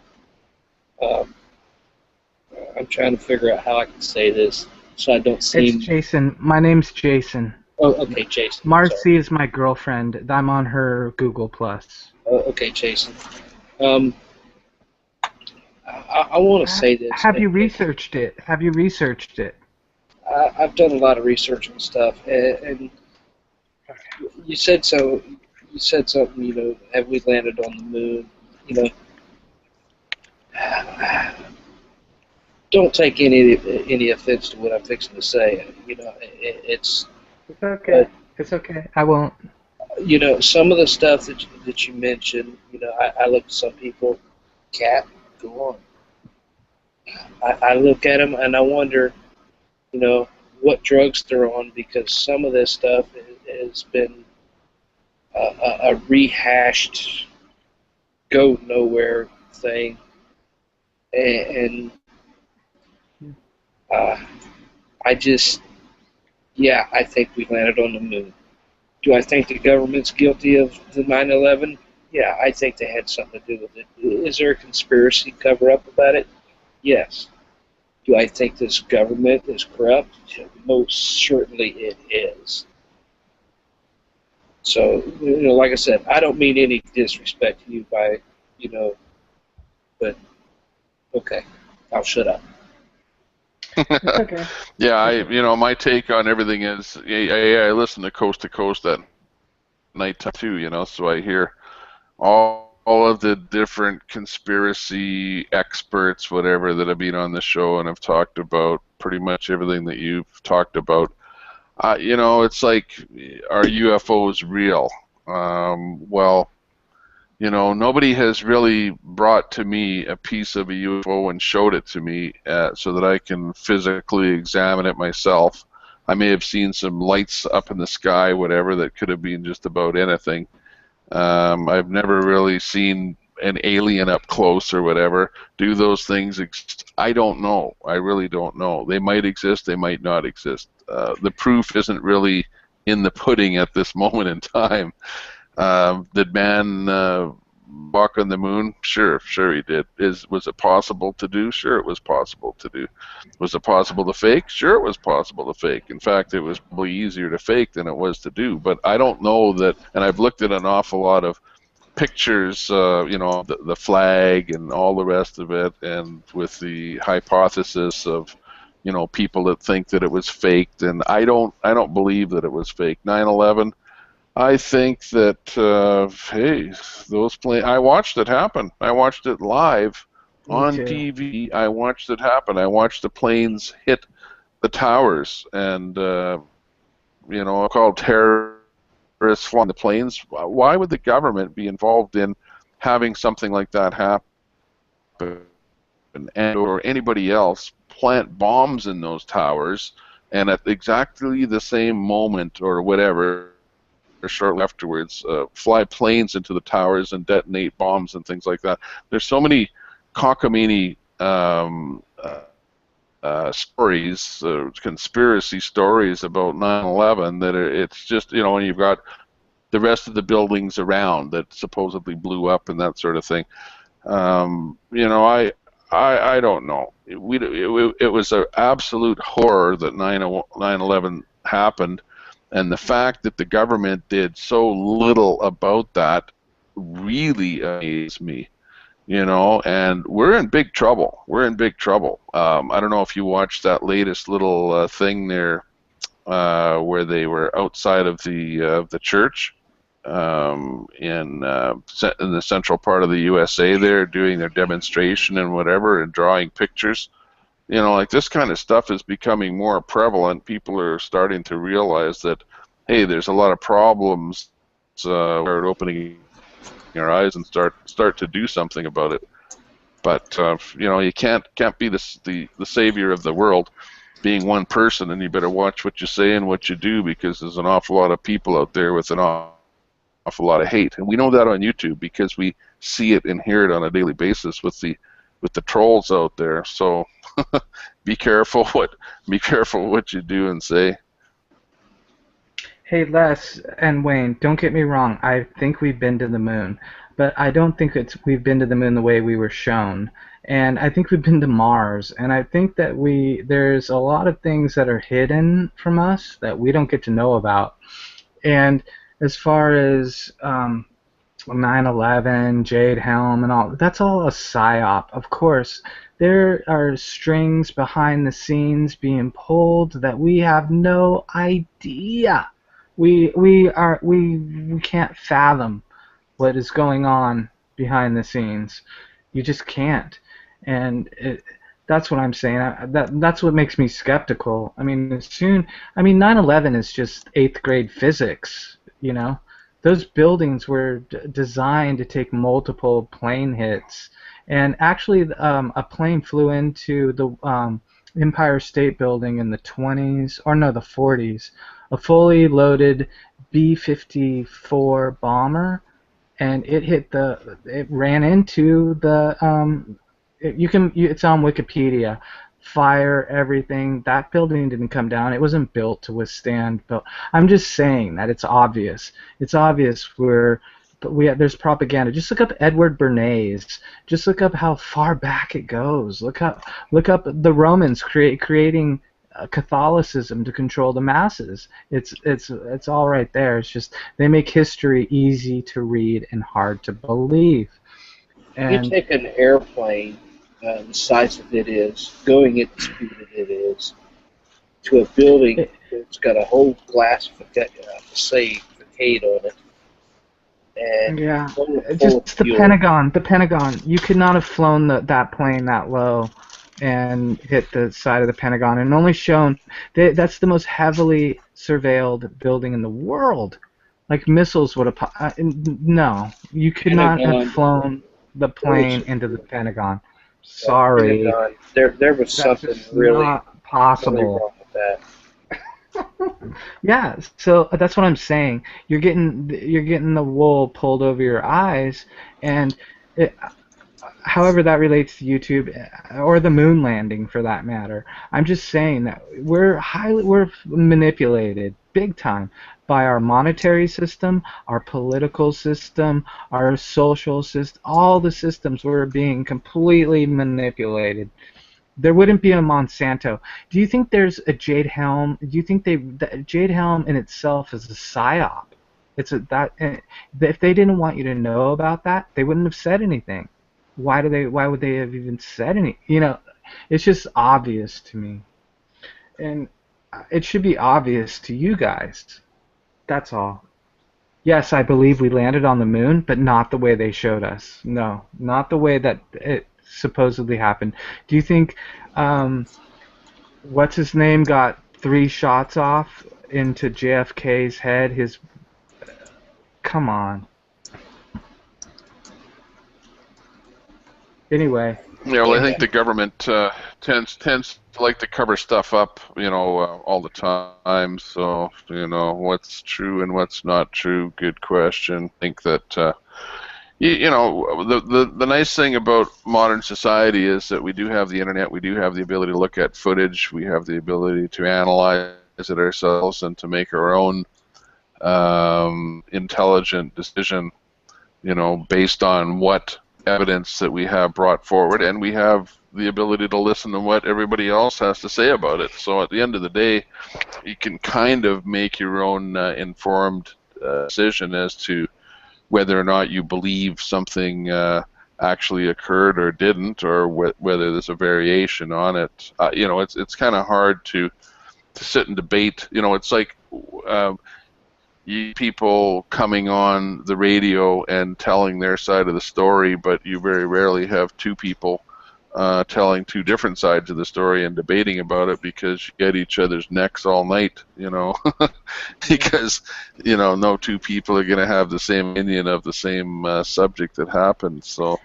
I'm trying to figure out how I can say this so I don't seem. It's Jason. My name's Jason. Oh, okay, Jason. Marcy is my girlfriend. I'm on her Google Plus. Okay, Jason. I want to say this. Have you researched it? Have you researched it? I've done a lot of research on stuff, and you said so. You said something. Have we landed on the moon? Don't take any offense to what I'm fixing to say. It's okay. It's okay. I won't. Some of the stuff that you mentioned. I look at some people. Cat, go on. I look at them and I wonder, what drugs they're on, because some of this stuff has been a rehashed, go nowhere thing, and I think we landed on the moon. Do I think the government's guilty of the 9/11? Yeah, I think they had something to do with it. Is there a conspiracy cover-up about it? Yes. Do I think this government is corrupt? Most certainly it is. So, like I said, I don't mean any disrespect to you by, but okay, I'll shut up. It's okay. Yeah, my take on everything is, I listen to Coast to Coast at night time too, so I hear all of the different conspiracy experts, whatever, that have been on the show and have talked about pretty much everything that you've talked about. It's like, are UFOs real? Well, nobody has really brought to me a piece of a UFO and showed it to me so that I can physically examine it myself. I may have seen some lights up in the sky, whatever, that could have been just about anything. I've never really seen an alien up close or whatever. Do those things exist? I don't know. I really don't know. They might exist. They might not exist. The proof isn't really in the pudding at this moment in time. Did man walk on the moon? Sure he did. Was it possible to do? Sure, it was possible to do. Was it possible to fake? Sure, it was possible to fake. In fact, it was probably easier to fake than it was to do. But I don't know that, and I've looked at an awful lot of pictures, the flag and all the rest of it, and with the hypothesis of, people that think that it was faked, and I don't believe that it was fake. 9/11. I think that, hey, those planes, I watched it happen. I watched it live on TV. I watched it happen. I watched the planes hit the towers, and, called terrorists flying the planes. Why would the government be involved in having something like that happen, and or anybody else plant bombs in those towers, and at exactly the same moment or whatever, or shortly afterwards, fly planes into the towers and detonate bombs and things like that? There's so many cockamamie stories, conspiracy stories about 9/11 that it's just, and you've got the rest of the buildings around that supposedly blew up and that sort of thing. I don't know. It was an absolute horror that 9/11 happened. And the fact that the government did so little about that really amazed me, and we're in big trouble. We're in big trouble. I don't know if you watched that latest little thing there where they were outside of the church in the central part of the USA there, doing their demonstration and whatever, and drawing pictures. Like, this kind of stuff is becoming more prevalent. People are starting to realize that, hey, there's a lot of problems. Start opening your eyes and start to do something about it. But you can't be the savior of the world, being one person, and you better watch what you say and what you do, because there's an awful lot of people out there with an awful lot of hate, and we know that on YouTube because we see it and hear it on a daily basis with the trolls out there. So be careful what you do and say. Hey, Les and Wayne, don't get me wrong. I think we've been to the moon, but I don't think we've been to the moon the way we were shown. And I think we've been to Mars, and I think that there's a lot of things that are hidden from us that we don't get to know about. And as far as 9/11, Jade Helm, and all, that's all a psyop. Of course, there are strings behind the scenes being pulled that we have no idea. We can't fathom what is going on behind the scenes. You just can't, and that's what I'm saying. That's what makes me skeptical. I mean, 9/11 is just 8th grade physics. Those buildings were designed to take multiple plane hits, and actually, a plane flew into the Empire State Building in the 20s, or no, the 40s. A fully loaded B-54 bomber, and it ran into the it's on Wikipedia. Fire, everything. That building didn't come down. It wasn't built to withstand. But I'm just saying that it's obvious. It's obvious there's propaganda. Just look up Edward Bernays. Just look up how far back it goes. Look up the Romans creating Catholicism to control the masses. It's all right there. It's just they make history easy to read and hard to believe. And you take an airplane, the size of it is, going at the speed that it is, to a building that's got a whole glass facade on it. And yeah, just the Pentagon. The Pentagon. You could not have flown that plane that low and hit the side of the Pentagon, and only shown. That's the most heavily surveilled building in the world. Like, missiles would have. No, you could not have flown the plane into the Pentagon. Sorry. There was something really not possible. really wrong with that. Yeah, so that's what I'm saying. You're getting the wool pulled over your eyes, and it, however that relates to YouTube or the moon landing for that matter. I'm just saying that we're manipulated big time by our monetary system, our political system, our social system, all the systems we're being completely manipulated. There wouldn't be a Monsanto. Do you think there's a Jade Helm? Do you think that Jade Helm in itself is a psyop? It's a that if they didn't want you to know about that, they wouldn't have said anything. Why would they have even said any? It's just obvious to me, and it should be obvious to you guys. That's all. Yes, I believe we landed on the moon, but not the way they showed us. No, not the way that it supposedly happened. Do you think what's his name got 3 shots off into JFK's head? Come on. Anyway, Yeah, well, I think Amen. the government tends to like to cover stuff up, all the time. So, what's true and what's not true. Good question. I think that the nice thing about modern society is that we do have the internet. We do have the ability to look at footage. We have the ability to analyze it ourselves and to make our own intelligent decision, based on what evidence that we have brought forward, and we have the ability to listen to what everybody else has to say about it. So at the end of the day, you can kind of make your own informed decision as to whether or not you believe something actually occurred or didn't, or whether there's a variation on it. It's kind of hard to sit and debate. It's like people coming on the radio and telling their side of the story, but you very rarely have two people telling two different sides of the story and debating about it, because you get each other's necks all night, because, no two people are going to have the same opinion of the same subject that happened. So,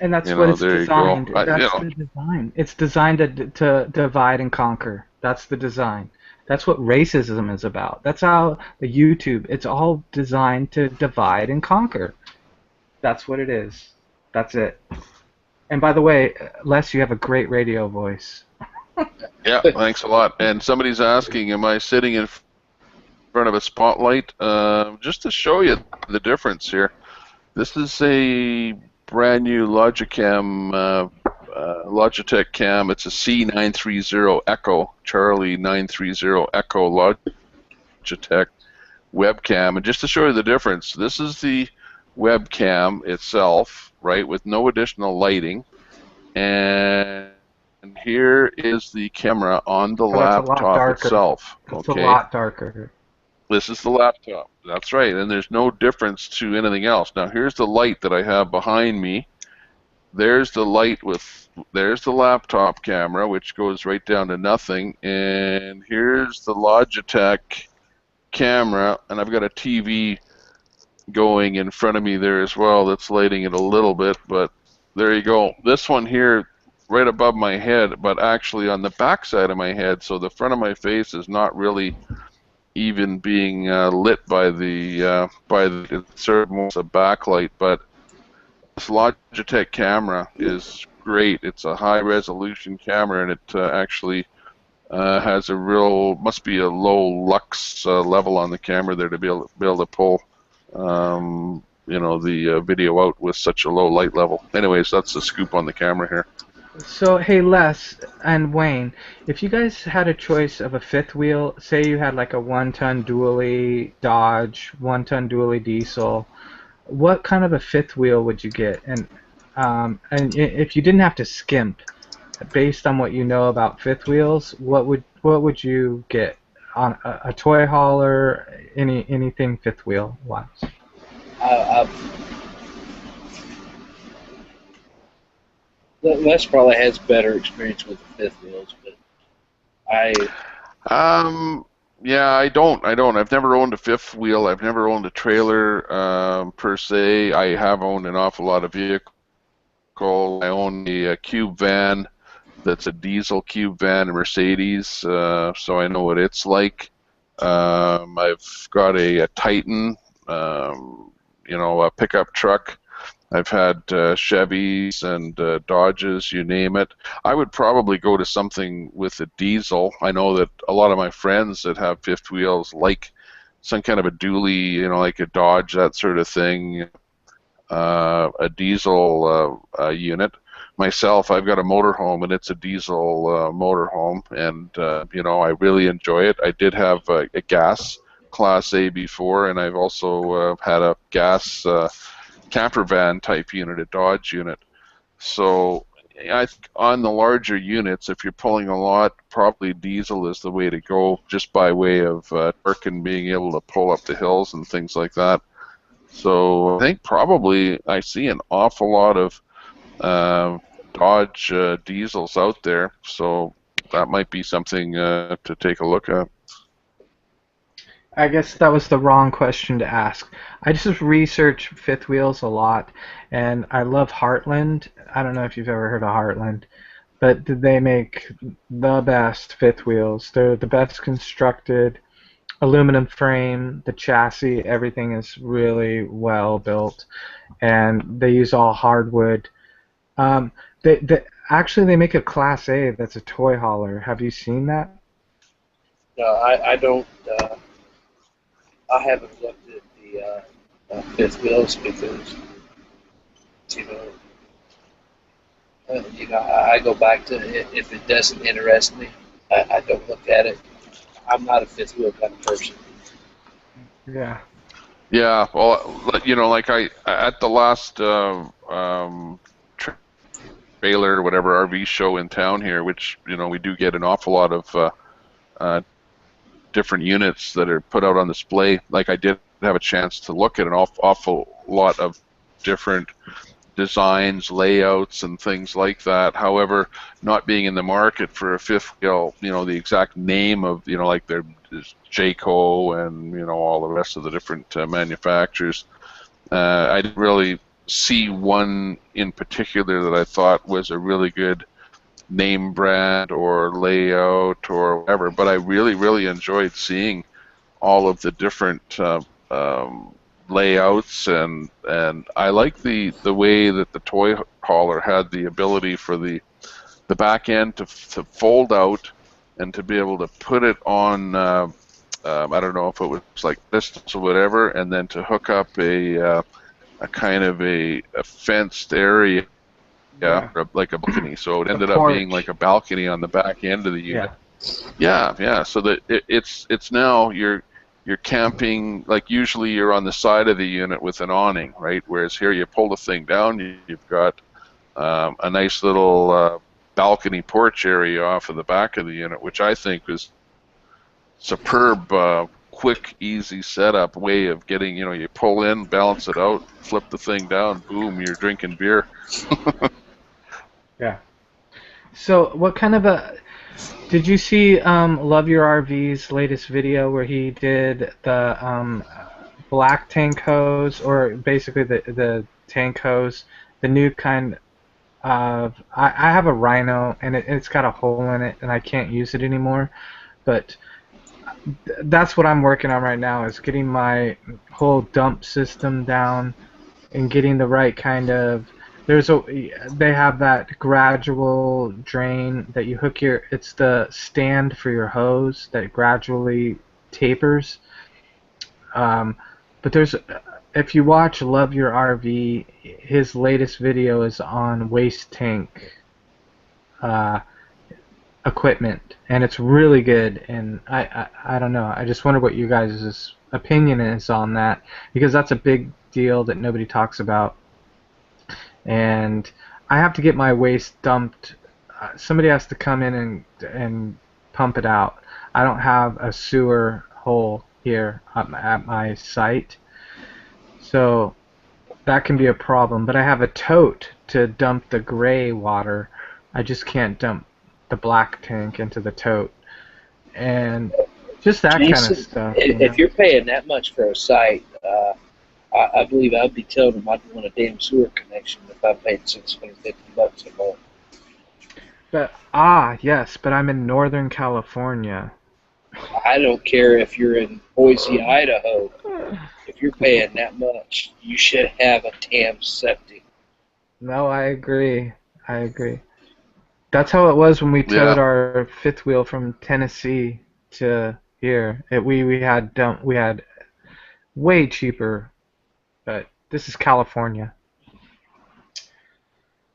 and that's what it's there you go. designed. That's the design. It's designed to divide and conquer. That's the design. That's what racism is about. That's how the YouTube, it's all designed to divide and conquer. That's what it is. That's it. And by the way, Les, you have a great radio voice. Yeah, thanks a lot. And somebody's asking, am I sitting in front of a spotlight? Just to show you the difference here. This is a brand new Logitech cam. It's a C930 Echo, Charlie 930 Echo Logitech webcam. And just to show you the difference, this is the webcam itself, right, with no additional lighting. And here is the camera on the That's a lot laptop darker. itself. It's Okay. a lot darker. This is the laptop. That's right. And there's no difference to anything else. Now here's the light that I have behind me. There's the laptop camera, which goes right down to nothing. And here's the Logitech camera, and I've got a TV going in front of me there as well that's lighting it a little bit, but there you go. This one here right above my head, but actually on the back side of my head, so the front of my face is not really even being lit by it's sort of more a backlight. But this Logitech camera is great. It's a high resolution camera, and it actually has must be a low lux level on the camera there to be able to pull the video out with such a low light level. Anyways, that's the scoop on the camera here. So, hey, Les and Wayne, if you guys had a choice of a fifth wheel, say you had like a 1-ton dually Dodge, 1-ton dually diesel, what kind of a fifth wheel would you get? And if you didn't have to skimp, based on what you know about fifth wheels, what would you get on a toy hauler, anything fifth wheel wise? Les probably has better experience with the fifth wheels, but Yeah, I don't. I've never owned a fifth wheel. I've never owned a trailer per se. I have owned an awful lot of vehicles. I own a cube van that's a diesel cube van, a Mercedes, so I know what it's like. I've got a Titan, a pickup truck. I've had Chevys and Dodges, you name it. I would probably go to something with a diesel. I know that a lot of my friends that have fifth wheels like some kind of a dually, like a Dodge, that sort of thing, a diesel unit. Myself, I've got a motorhome, and it's a diesel motorhome, and I really enjoy it. I did have a gas Class A before, and I've also had a gas camper van type unit, a Dodge unit. So I think on the larger units, if you're pulling a lot, probably diesel is the way to go, just by way of torque and being able to pull up the hills and things like that. So I think probably I see an awful lot of Dodge diesels out there, so that might be something to take a look at. I guess that was the wrong question to ask. I just research fifth wheels a lot, and I love Heartland. I don't know if you've ever heard of Heartland, but they make the best fifth wheels. They're the best constructed, aluminum frame, the chassis, everything is really well built, and they use all hardwood. Um, actually they make a Class A that's a toy hauler. Have you seen that? No, I don't. I haven't looked at the fifth wheels because you know I go back to it. If it doesn't interest me, I don't look at it. I'm not a fifth wheel kind of person. Yeah. Yeah, well, like I at the last trailer, whatever RV show in town here, which we do get an awful lot of different units that are put out on display. Like I did have a chance to look at an awful lot of different designs, layouts, and things like that. However, not being in the market for a fifth wheel, the exact name of, like there's Jayco and, all the rest of the different manufacturers, I didn't really see one in particular that I thought was a really good name brand or layout or whatever, but I really, really enjoyed seeing all of the different layouts, and I like the way that the toy hauler had the ability for the back end to fold out and to be able to put it on I don't know if it was like distance or whatever, and then to hook up a kind of a fenced area, like a balcony. So it ended up being like a balcony on the back end of the unit. Yeah. So that it's now you're camping, like usually you're on the side of the unit with an awning, right? Whereas here you pull the thing down, you've got a nice little balcony porch area off of the back of the unit, which I think was superb, quick, easy setup way of getting, you pull in, balance it out, flip the thing down, boom, you're drinking beer. Yeah. So what kind of a... Did you see Love Your RV's latest video where he did the black tank hose, or basically the tank hose, the new kind of... I have a Rhino, and it's got a hole in it, and I can't use it anymore, but that's what I'm working on right now, is getting my whole dump system down and getting the right kind of... They have that gradual drain that you hook it's the stand for your hose that gradually tapers. But if you watch Love Your RV, his latest video is on waste tank equipment, and it's really good. And I don't know. I just wonder what you guys' opinion is on that, because that's a big deal that nobody talks about. And I have to get my waste dumped. Somebody has to come in and pump it out. I don't have a sewer hole here at my site, so that can be a problem. But I have a tote to dump the gray water. I just can't dump the black tank into the tote, and just that kind of stuff. If you're paying that much for a site, I believe I'd be telling them I'd want a damn sewer connection if I paid $650 a month. But yes, but I'm in Northern California. I don't care if you're in Boise, Idaho. If you're paying that much, you should have a TAM septic. No, I agree. I agree. That's how it was when we Yeah. towed our fifth wheel from Tennessee to here. We had way cheaper, but this is California.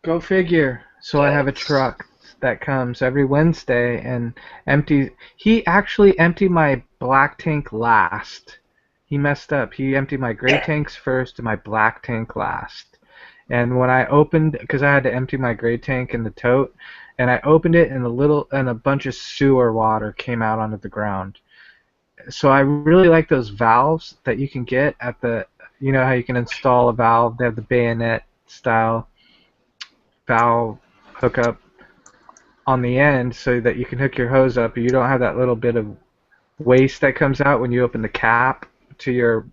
Go figure. So I have a That's truck that comes every Wednesday and empties. He actually emptied my black tank last. He messed up. He emptied my gray tanks first and my black tank last. And when I opened, because I had to empty my gray tank in the tote, and I opened it, and a bunch of sewer water came out onto the ground. So I really like those valves that you can get at the, you know how you can install a valve. They have the bayonet style valve hookup on the end, so that you can hook your hose up. You don't have that little bit of waste that comes out when you open the cap to your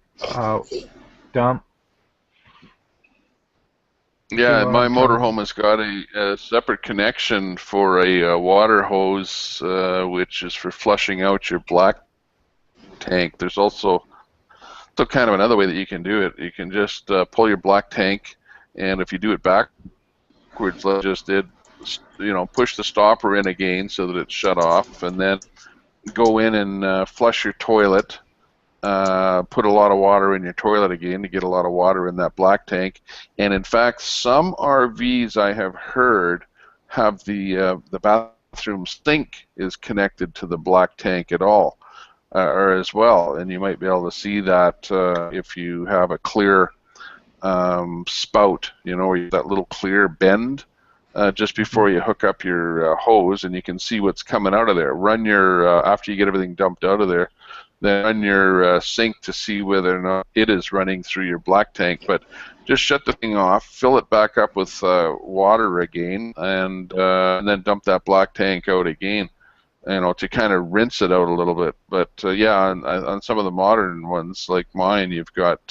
dump. You Yeah, know what my I'm talking about? motorhome has got a separate connection for a water hose, which is for flushing out your black tank. There's also kind of another way that you can do it. You can just pull your black tank, and if you do it backwards, like I just did, push the stopper in again so that it's shut off, and then go in and flush your toilet. Put a lot of water in your toilet again to get a lot of water in that black tank. And in fact, some RVs I have heard have the bathroom sink is connected to the black tank at all, or as well. And you might be able to see that if you have a clear spout, where you have that little clear bend just before you hook up your hose, and you can see what's coming out of there. Run your after you get everything dumped out of there. Then run your sink to see whether or not it is running through your black tank. But just shut the thing off, fill it back up with water again, and then dump that black tank out again, to kind of rinse it out a little bit. But yeah, on some of the modern ones like mine, you've got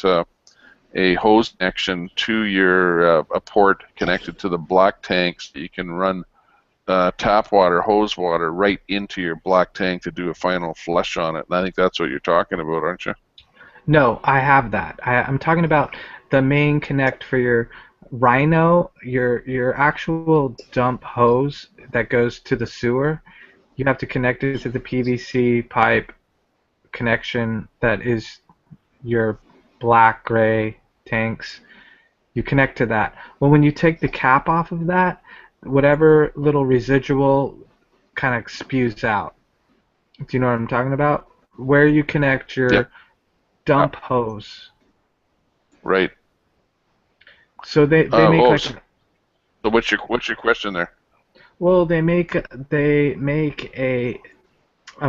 a hose connection to your a port connected to the black tank, so you can run tap water, hose water right into your black tank to do a final flush on it. And I think that's what you're talking about, aren't you? No, I have that. I'm talking about the main connect for your Rhino, your actual dump hose that goes to the sewer. You have to connect it to the PVC pipe connection that is your black gray tanks. You connect to that. Well, when you take the cap off of that, whatever little residual kind of spews out. Do you know what I'm talking about? Where you connect Yep. your dump hose. Right. So they make like so what's your question there? well they make a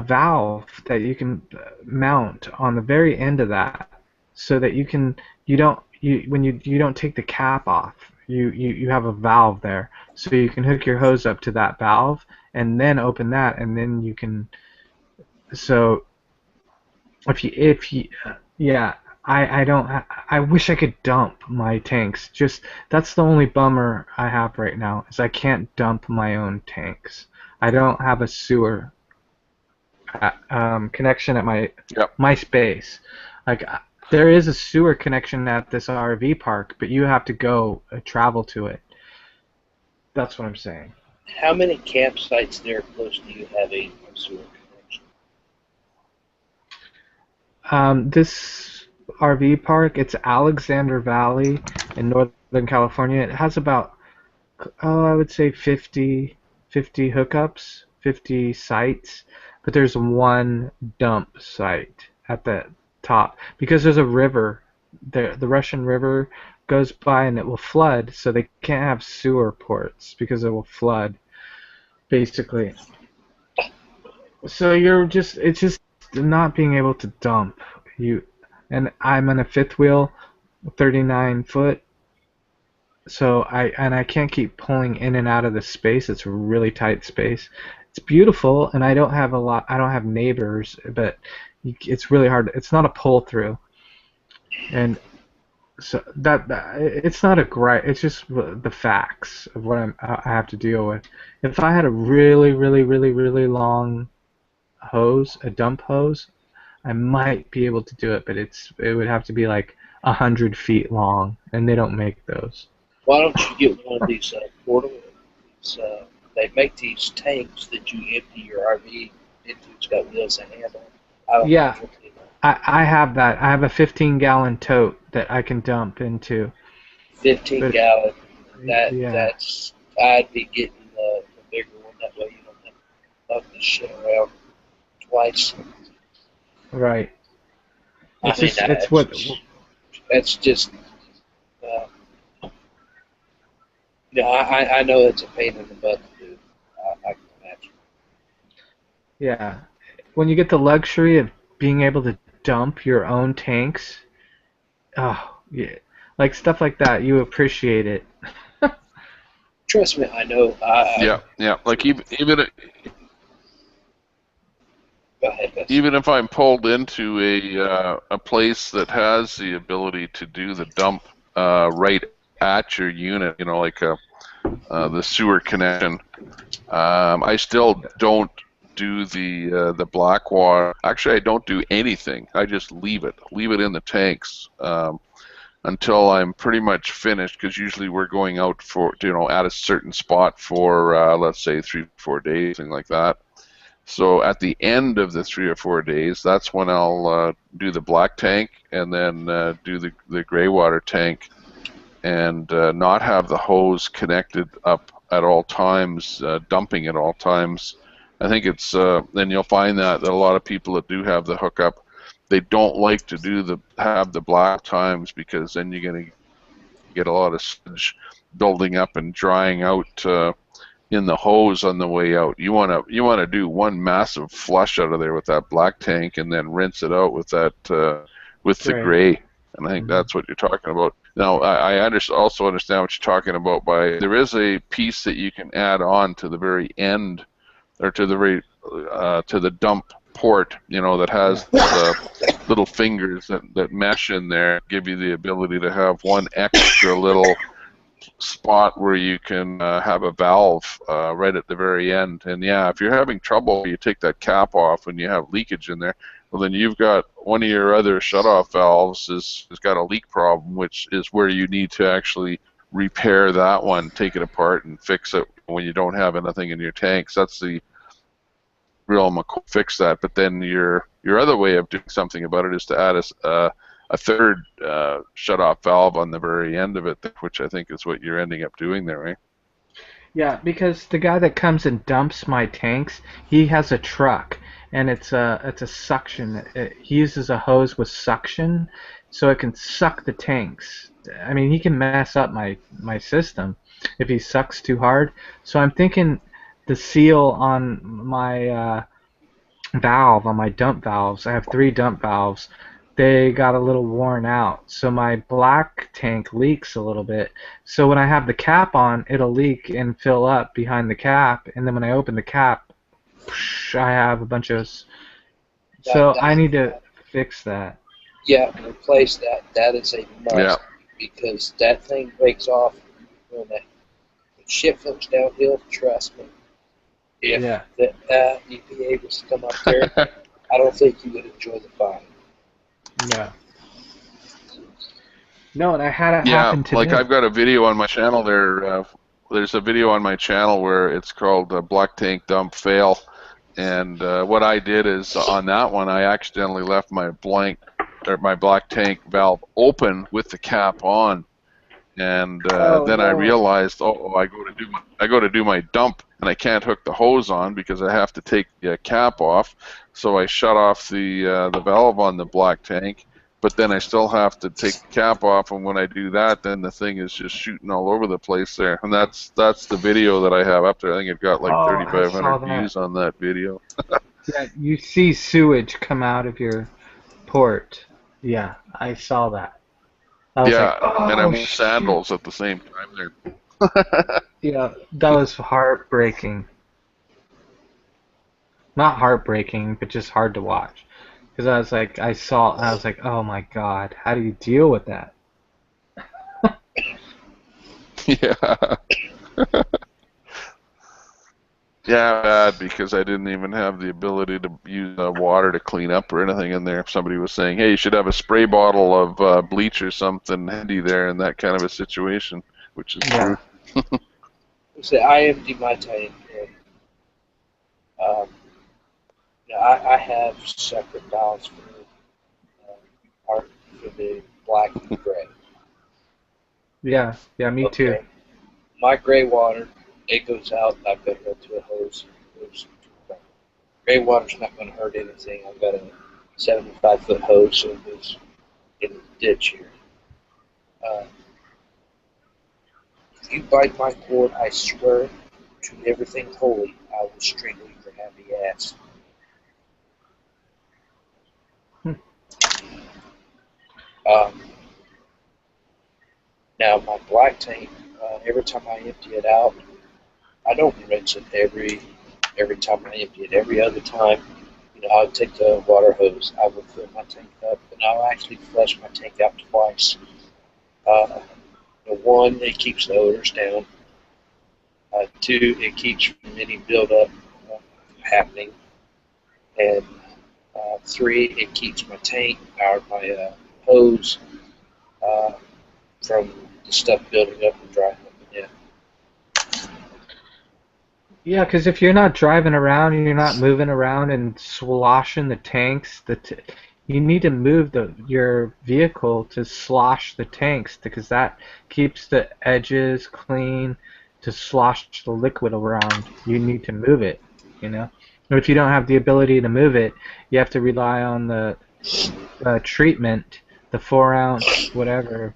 valve that you can mount on the very end of that, so that when you don't take the cap off, you have a valve there, so you can hook your hose up to that valve and then open that, and then you can. So if you yeah, I don't I wish I could dump my tanks. Just that's the only bummer I have right now, is I can't dump my own tanks. I don't have a sewer connection at Yep. my space. Like there is a sewer connection at this RV park, but you have to go travel to it. That's what I'm saying. how many campsites there close do you have a sewer connection? This RV park, it's Alexander Valley in Northern California. It has about, I would say 50 hookups, 50 sites, but there's one dump site at the top because there's a river. The Russian River goes by and it will flood, so they can't have sewer ports because it will flood, basically. So it's just not being able to dump. And I'm on a fifth wheel, 39 foot, so I can't keep pulling in and out of the space. It's a really tight space. It's beautiful, and I don't have neighbors, but it's really hard. It's not a pull through, and so it's not a gripe. It's just the facts of what I have to deal with. If I had a really, really, really, really long hose, a dump hose, I might be able to do it, but it would have to be like 100 feet long, and they don't make those. Why don't you get one of these portable? They make these tanks that you empty your RV into. It's got wheels and handle. I don't Yeah, know. I have that. I have a 15-gallon tote that I can dump into. 15 But, gallon. yeah, That's. I'd be getting the bigger one. That way you don't have to lug this shit around twice. right. I It's mean, just, it's what, that's just. Uh, I know it's a pain in the butt to do. I can imagine. yeah. When you get the luxury of being able to dump your own tanks, oh, yeah. Like stuff like that, you appreciate it. Trust me, I know. Yeah. Like Go ahead, Bess. even if I'm pulled into a place that has the ability to do the dump right at your unit, you know, like the sewer connection, I still don't do the black water. Actually, I don't do anything. I just leave it in the tanks until I'm pretty much finished. Because usually we're going out for, you know, at a certain spot for let's say 3-4 days, thing like that. So at the end of the 3 or 4 days, that's when I'll do the black tank and then do the gray water tank, and not have the hose connected up at all times, dumping at all times. I think it's then you'll find that a lot of people that do have the hookup, they don't like to have the black times, because then you're going to get a lot of sludge building up and drying out in the hose on the way out. You want to do one massive flush out of there with that black tank, and then rinse it out with that with the Right. gray. And I think that's what you're talking about. Now, I also understand what you're talking about. There is a piece that you can add on to the very end, or to the dump port, you know, that has the little fingers that mesh in there, give you the ability to have one extra little spot where you can have a valve right at the very end. And yeah, if you're having trouble, you take that cap off when you have leakage in there, well, then you've got one of your other shutoff valves has got a leak problem, which is where you need to actually repair that one, take it apart and fix it when you don't have anything in your tanks. That's the real fix that. But then your other way of doing something about it is to add a third shut-off valve on the very end of it, which I think is what you're ending up doing there, right? Yeah, because the guy that comes and dumps my tanks, he has a truck, and it's a suction. He uses a hose with suction, so it can suck the tanks. I mean, he can mess up my system if he sucks too hard. So I'm thinking the seal on my valve, on my dump valves, I have 3 dump valves, they got a little worn out, so my black tank leaks a little bit. So when I have the cap on, it'll leak and fill up behind the cap, and then when I open the cap, I have a bunch of... So I need to fix that. Yeah, replace that. That is a must. Yeah. Because that thing breaks off when the shit goes downhill. Trust me. If the EPA was to come up there, I don't think you would enjoy the fine. Yeah. No, and I had it happen to like me. I've got a video on my channel there. There's a video on my channel where it's called Black Tank Dump Fail. And what I did is on that one, I accidentally left my black tank valve open with the cap on. And then I realized, I go to do my dump, and I can't hook the hose on because I have to take the cap off. So I shut off the valve on the black tank, but then I still have to take the cap off. And when I do that, then the thing is just shooting all over the place there. And that's the video that I have up there. I think it got like 3,500 views on that video. Yeah, you see sewage come out of your port. Yeah, I saw that. I was like, and I wore sandals at the same time there. Yeah, that was heartbreaking. Not heartbreaking, but just hard to watch. Because I was like, oh my god, how do you deal with that? Yeah. Yeah, bad, because I didn't even have the ability to use water to clean up or anything in there. If somebody was saying, "Hey, you should have a spray bottle of bleach or something handy there," in that kind of a situation, which is Yeah. true. So I empty my tank, and I have separate dials for the black and gray. Yeah. Yeah. Me too. Okay, my gray water, it goes out. I've got to go to a hose. Gray water's not going to hurt anything. I've got a 75-foot hose, so it goes in the ditch here. Uh, if you bite my cord, I swear to everything holy, I will strangle your happy ass. Hmm. Um, Now my black tank, every time I empty it out, I don't rinse it every time I empty it. Every other time, I'll take the water hose, I will fill my tank up, and I'll actually flush my tank out twice. One, it keeps the odors down. Two, it keeps from any buildup happening, and three, it keeps my tank or my hose uh, from the stuff building up and drying up again. Yeah, because if you're not driving around and you're not moving around and sloshing the tanks, you need to move your vehicle to slosh the tanks because that keeps the edges clean. To slosh the liquid around, you need to move it, you know? And if you don't have the ability to move it, you have to rely on the treatment, the 4 ounce, whatever.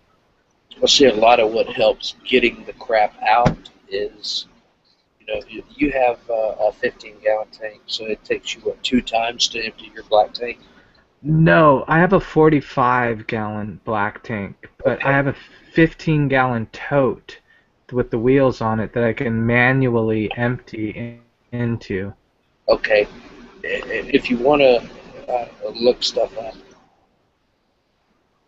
Well, see, a lot of what helps getting the crap out is, if you have a 15-gallon tank, so it takes you, what, 2 times to empty your black tank? No, I have a 45-gallon black tank, but I Okay. have a 15-gallon tote with the wheels on it that I can manually empty into. Okay. If you want to look stuff up,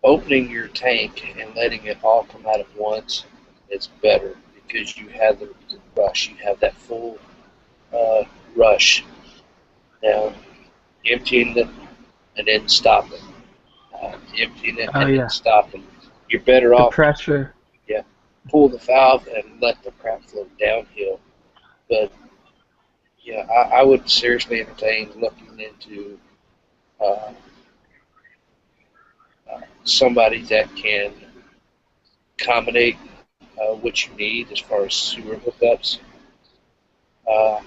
opening your tank and letting it all come out at once is better because you have the rush. You have that full rush. Now, emptying it and then stopping. Emptying it Oh and then yeah, stopping. You're better the off to pressure. pull the valve and let the crap flow downhill. But yeah, I would seriously entertain looking into uh, somebody that can accommodate what you need as far as sewer hookups, uh,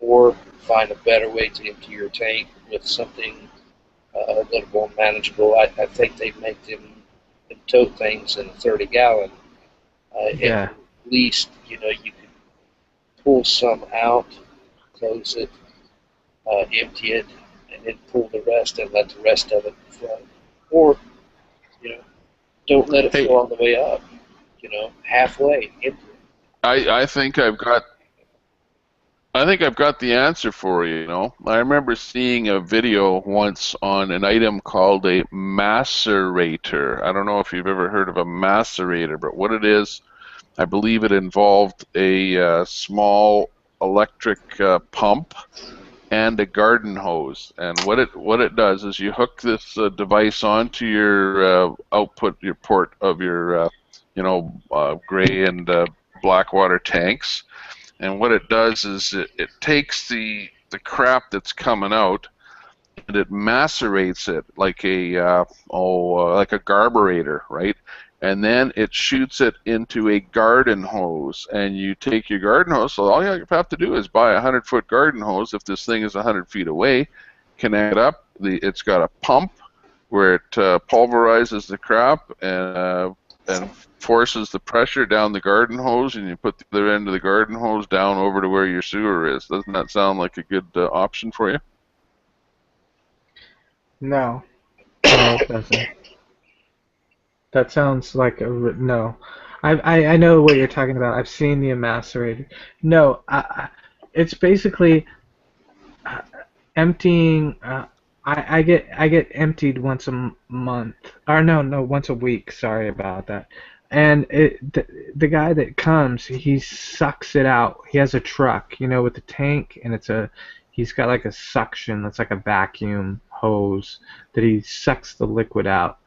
or find a better way to empty your tank with something a little more manageable. I think they make them tote things in a 30-gallon, and Yeah. at least you can pull some out, close it, empty it, and then pull the rest and let the rest of it flow. Or don't let it flow Hey, all the way up. Halfway empty it. I think I've got the answer for you, you know. I remember seeing a video once on an item called a macerator. I don't know if you've ever heard of a macerator, but what it is, I believe it involved a small electric pump and a garden hose. And what it does is you hook this device onto your output, your port of your gray and black water tanks. And what it does is it takes the crap that's coming out and it macerates it like like a garburator, right? And then it shoots it into a garden hose. And you take your garden hose. So all you have to do is buy a 100-foot garden hose. If this thing is 100 feet away, connect it up. It's got a pump where it pulverizes the crap and forces the pressure down the garden hose, and you put the other end of the garden hose down over to where your sewer is. Doesn't that sound like a good option for you? No. No, it doesn't. That sounds like no. I know what you're talking about. I've seen the emascerator. No, it's basically emptying. I get emptied once a month. Or no, once a week. Sorry about that. And the guy that comes, he sucks it out. He has a truck, with the tank, and he's got like a suction that's like a vacuum hose that he sucks the liquid out.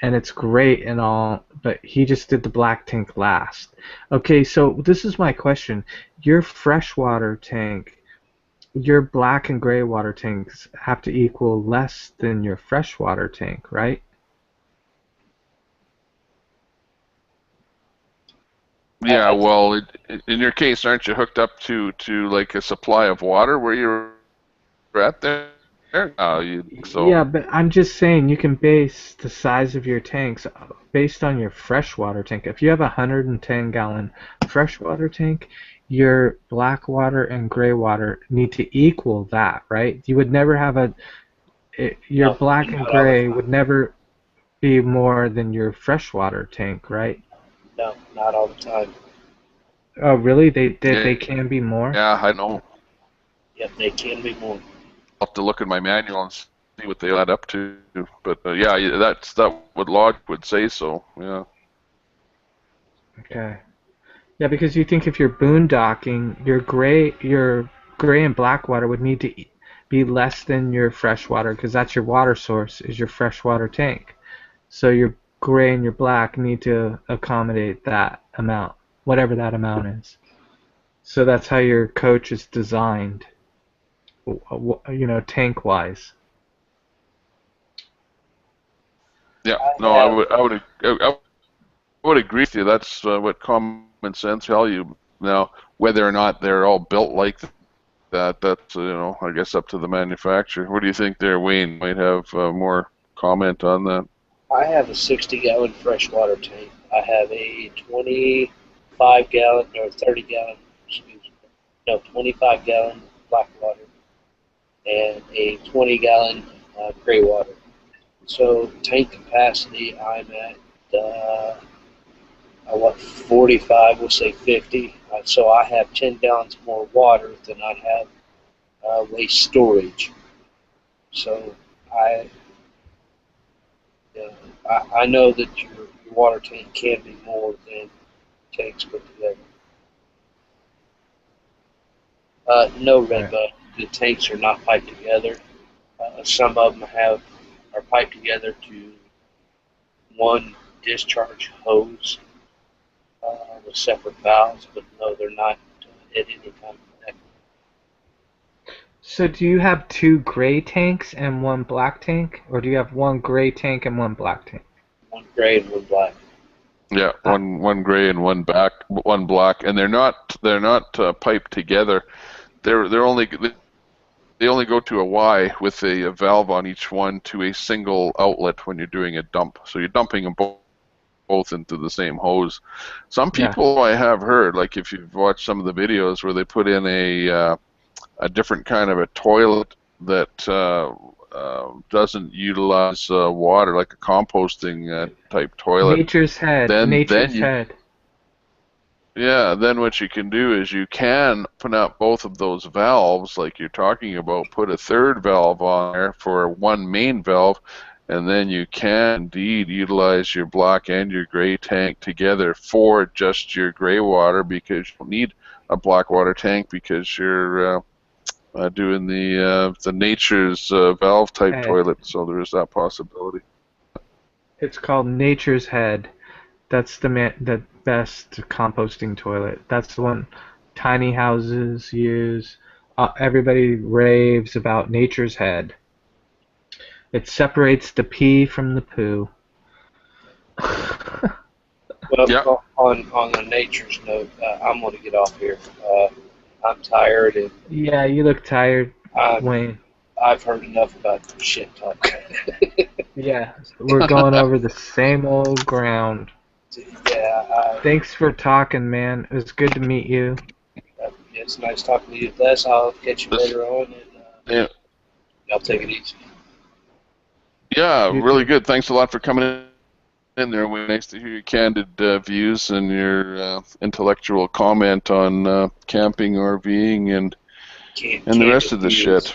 And it's great and all, but he just did the black tank last. Okay, so this is my question. Your freshwater tank, your black and gray water tanks have to equal less than your freshwater tank, right? Yeah, well, in your case, aren't you hooked up to like a supply of water where you're at there? So. Yeah, but I'm just saying you can base the size of your tanks based on your freshwater tank. If you have a 110-gallon freshwater tank, your black water and gray water need to equal that, right? You would never have your black and gray would never be more than your freshwater tank, right? No, not all the time. Oh, really? They can be more? Yeah, I know. Yep, they can be more. I'll have to look at my manual and see what they add up to. But yeah, that what log would say so. Yeah. Okay. Yeah, because you think if you're boondocking, your gray and black water would need to be less than your freshwater, because that's your water source, is your freshwater tank. So your gray and your black need to accommodate that amount, whatever that amount is. So that's how your coach is designed, tank-wise. Yeah. No, I would agree with you. That's what common sense tell you. Now, whether or not they're all built like that, that's I guess up to the manufacturer. What do you think there, Wayne? Might have more comment on that. I have a 60-gallon freshwater tank. I have a 25-gallon or 30-gallon, 25-gallon black water, and a 20-gallon gray water. So tank capacity, I'm at 45, we'll say 50. So I have 10 gallons more water than I have waste storage. So I know that your water tank can be more than tanks put together. No, Redbud, the tanks are not piped together. Some of them are piped together to one discharge hose with separate valves, but no, they're not at any time connected. So do you have 2 gray tanks and 1 black tank, or do you have 1 gray tank and 1 black tank? 1 gray and 1 black. Yeah, one gray and one black, and they're not piped together. They only go to a Y with a valve on each one to a single outlet when you're doing a dump. So you're dumping them both into the same hose. Some people I have heard, like if you've watched some of the videos where they put in a different kind of a toilet that doesn't utilize water, like a composting type toilet. Nature's head. Head. Yeah, then what you can do is you can open up both of those valves like you're talking about, put a third valve on there for one main valve, and then you can indeed utilize your black and your gray tank together for just your gray water, because you don't need a black water tank because you're doing the Nature's valve type toilet, so there is that possibility. It's called Nature's Head. That's the best composting toilet. That's the one tiny houses use. Everybody raves about Nature's Head. It separates the pee from the poo. Well, on the Nature's note, I'm going to get off here. I'm tired. And yeah, you look tired, Wayne. I've heard enough about shit talk. Yeah, we're going over the same old ground. Yeah. Thanks for talking, man. It was good to meet you. It's nice talking to you, Les. I'll catch you later on, and I'll take it easy. Yeah, really good. Thanks a lot for coming in there. We're nice to hear your candid views and your intellectual comment on camping, RVing, and the rest of the shit.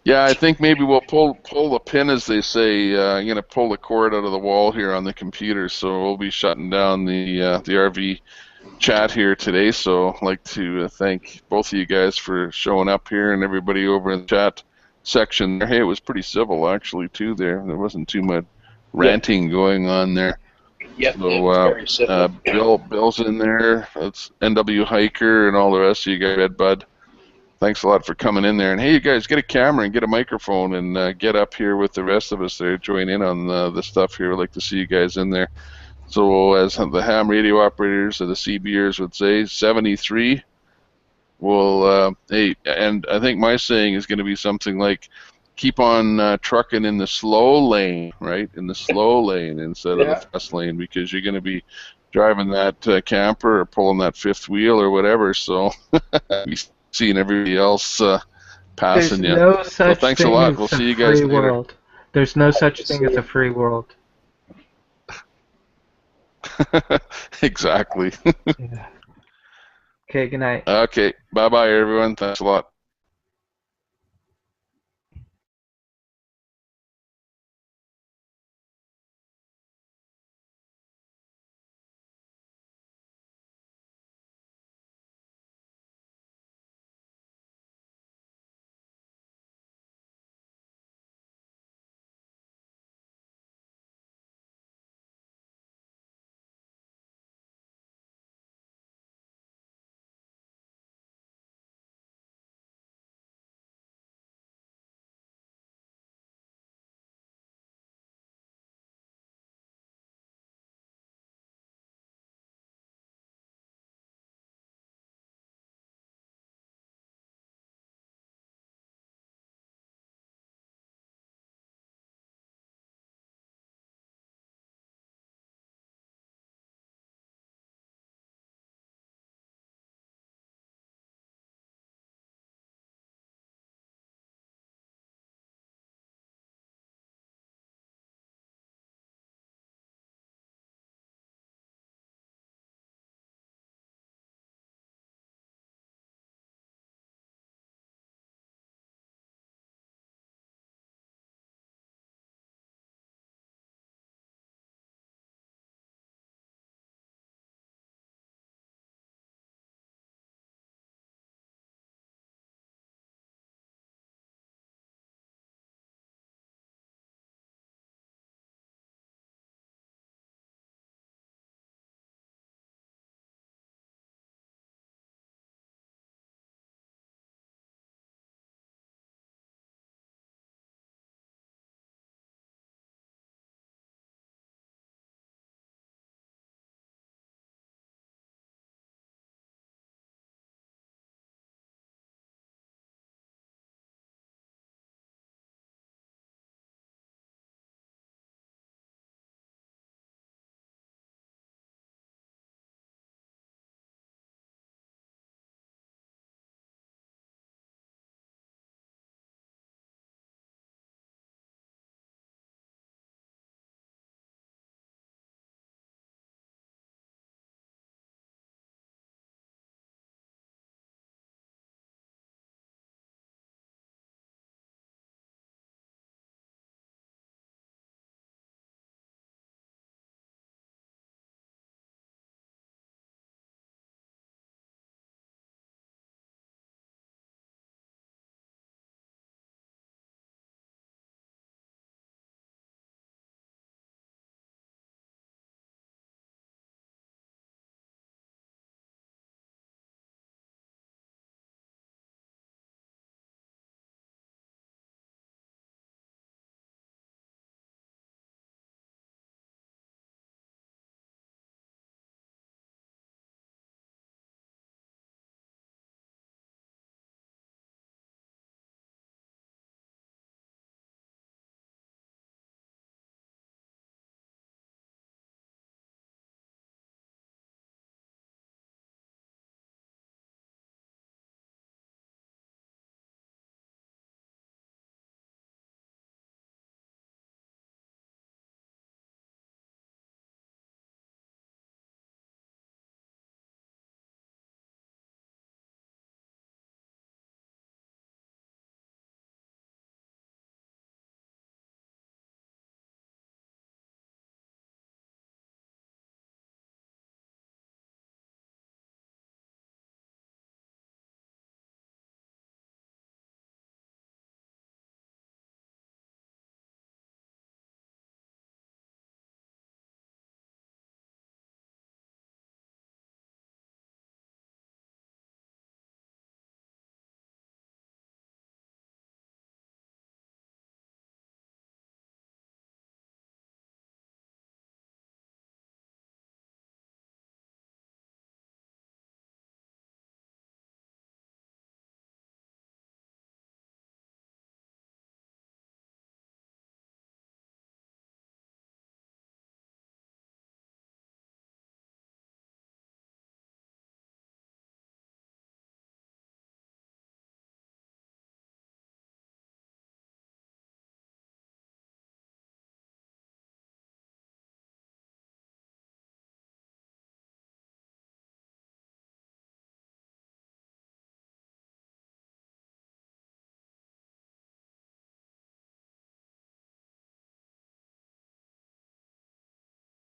Yeah, I think maybe we'll pull the pin, as they say. I'm gonna pull the cord out of the wall here on the computer, so we'll be shutting down the RV chat here today. So I'd like to thank both of you guys for showing up here, and everybody over in the chat section there. Hey, it was pretty civil actually too. There wasn't too much ranting going on there. Yep, So it was very simple. Bill's in there. That's NW Hiker and all the rest of you guys. Red Bud. Thanks a lot for coming in there. And hey, you guys, get a camera and get a microphone and get up here with the rest of us there. Join in on the stuff here. I'd like to see you guys in there. So as the ham radio operators or the CBers would say, 73 will, hey, and I think my saying is going to be something like, keep on trucking in the slow lane, right? In the slow lane instead of the fast lane, because you're going to be driving that camper or pulling that fifth wheel or whatever. So you're seeing everybody else passing There's you. no such thanks a thing lot. as We'll a see you guys free later. world. There's no such thing as a free world. Exactly. Yeah. Okay, good night. Okay, bye-bye, everyone. Thanks a lot.